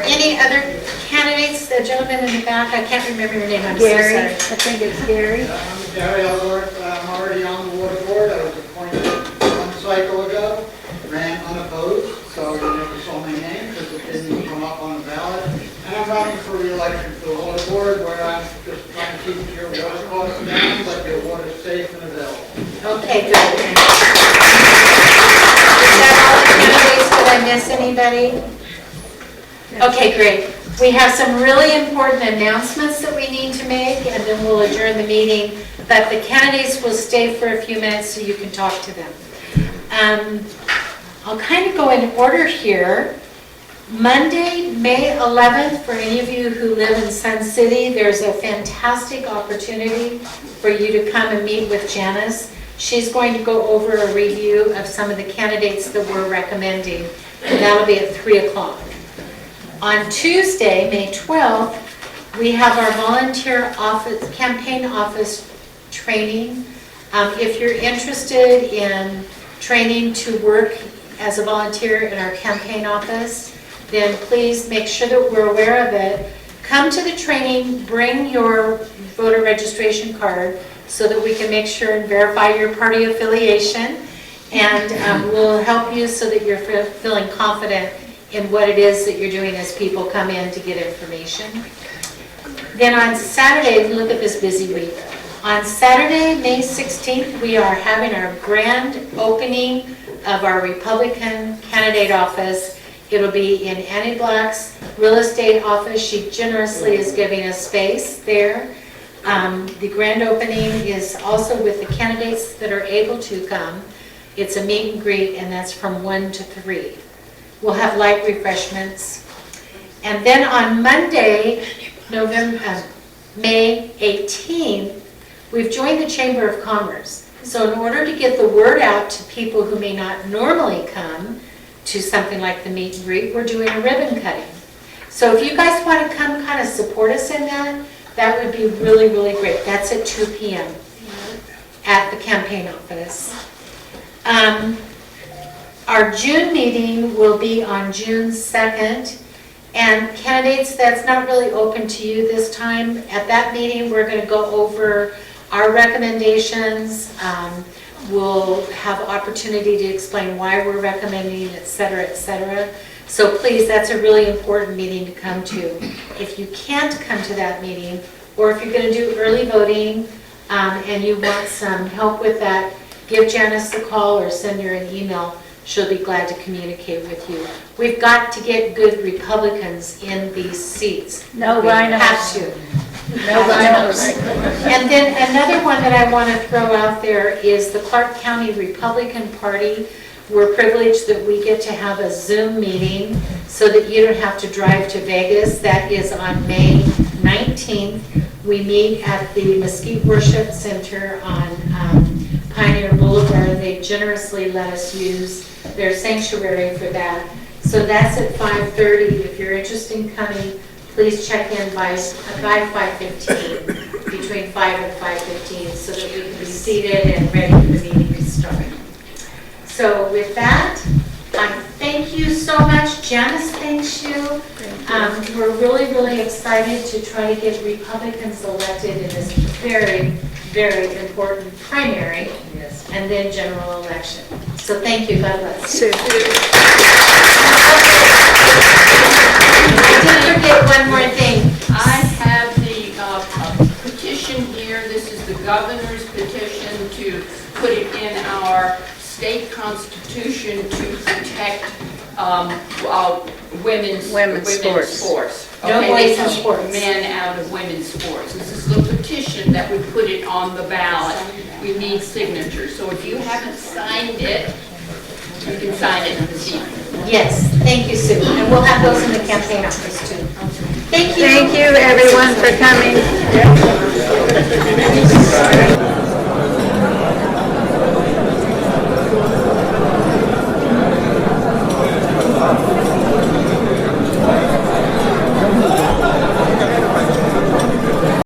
Any other candidates, the gentleman in the back, I can't remember your name, I'm so Gary, I sorry. think it's Gary. I'm Gary Ellsworth. I'm already on the water board. I was appointed 1 cycle ago, ran unopposed, so you never saw my name because it didn't come up on the ballot. And I'm running for re-election for the water board, where I'm just trying to keep your water costs down, but your water safe and available. Okay, good. Is that all the candidates? Did I miss anybody? Okay, great. We have some really important announcements that we need to make, and then we'll adjourn the meeting. But the candidates will stay for a few minutes so you can talk to them. I'll kind of go in order here. Monday, May 11th, for any of you who live in Sun City, there's a fantastic opportunity for you to come and meet with Janice. She's going to go over a review of some of the candidates that we're recommending, and that'll be at 3 o'clock. On Tuesday, May 12th, we have our volunteer office, campaign office training. If you're interested in training to work as a volunteer in our campaign office, then please make sure that we're aware of it. Come to the training, bring your voter registration card so that we can make sure and verify your party affiliation, and we'll help you so that you're feeling confident in what it is that you're doing as people come in to get information. Then on Saturday, look at this busy week. On Saturday, May 16th, we are having our grand opening of our Republican candidate office. It'll be in Annie Black's real estate office. She generously is giving us space there. The grand opening is also with the candidates that are able to come. It's a meet and greet, and that's from 1 to 3. We'll have light refreshments. And then on Monday, May 18th, we've joined the Chamber of Commerce. So in order to get the word out to people who may not normally come to something like the meet and greet, we're doing a ribbon cutting. So if you guys want to come kind of support us in that, that would be really, really great. That's at 2 p.m. at the campaign office. Our June meeting will be on June 2nd. And candidates, that's not really open to you this time. At that meeting, we're going to go over our recommendations. We'll have opportunity to explain why we're recommending, et cetera, et cetera. So please, that's a really important meeting to come to. If you can't come to that meeting, or if you're going to do early voting and you want some help with that, give Janice a call or send her an email. She'll be glad to communicate with you. We've got to get good Republicans in these seats. No We rhinos. have to. No rhinos. And then another one that I want to throw out there is the Clark County Republican Party. We're privileged that we get to have a Zoom meeting so that you don't have to drive to Vegas. That is on May 19th. We meet at the Mesquite Worship Center on Pioneer Boulevard. They generously let us use their sanctuary for that. So that's at 5:30. If you're interested in coming, please check in by 5:15, between 5 and 5:15, so that we can be seated and ready for the meeting to start. So with that, I thank you so much. Janice thanks you. We're really, really excited to try to get Republicans elected in this very, very important primary and then general election. So thank you. God bless. I did forget one more thing. I have the petition here. This is the governor's petition to put it in our state constitution to protect women's sports. No Okay, boys they in keep sports. men out of women's sports. This is the petition that would put it on the ballot. We need signatures. So if you haven't signed it, you can sign it this evening. Yes, thank you, Sue. And we'll have those in the campaign office too. Thank you. Thank you, everyone, for coming.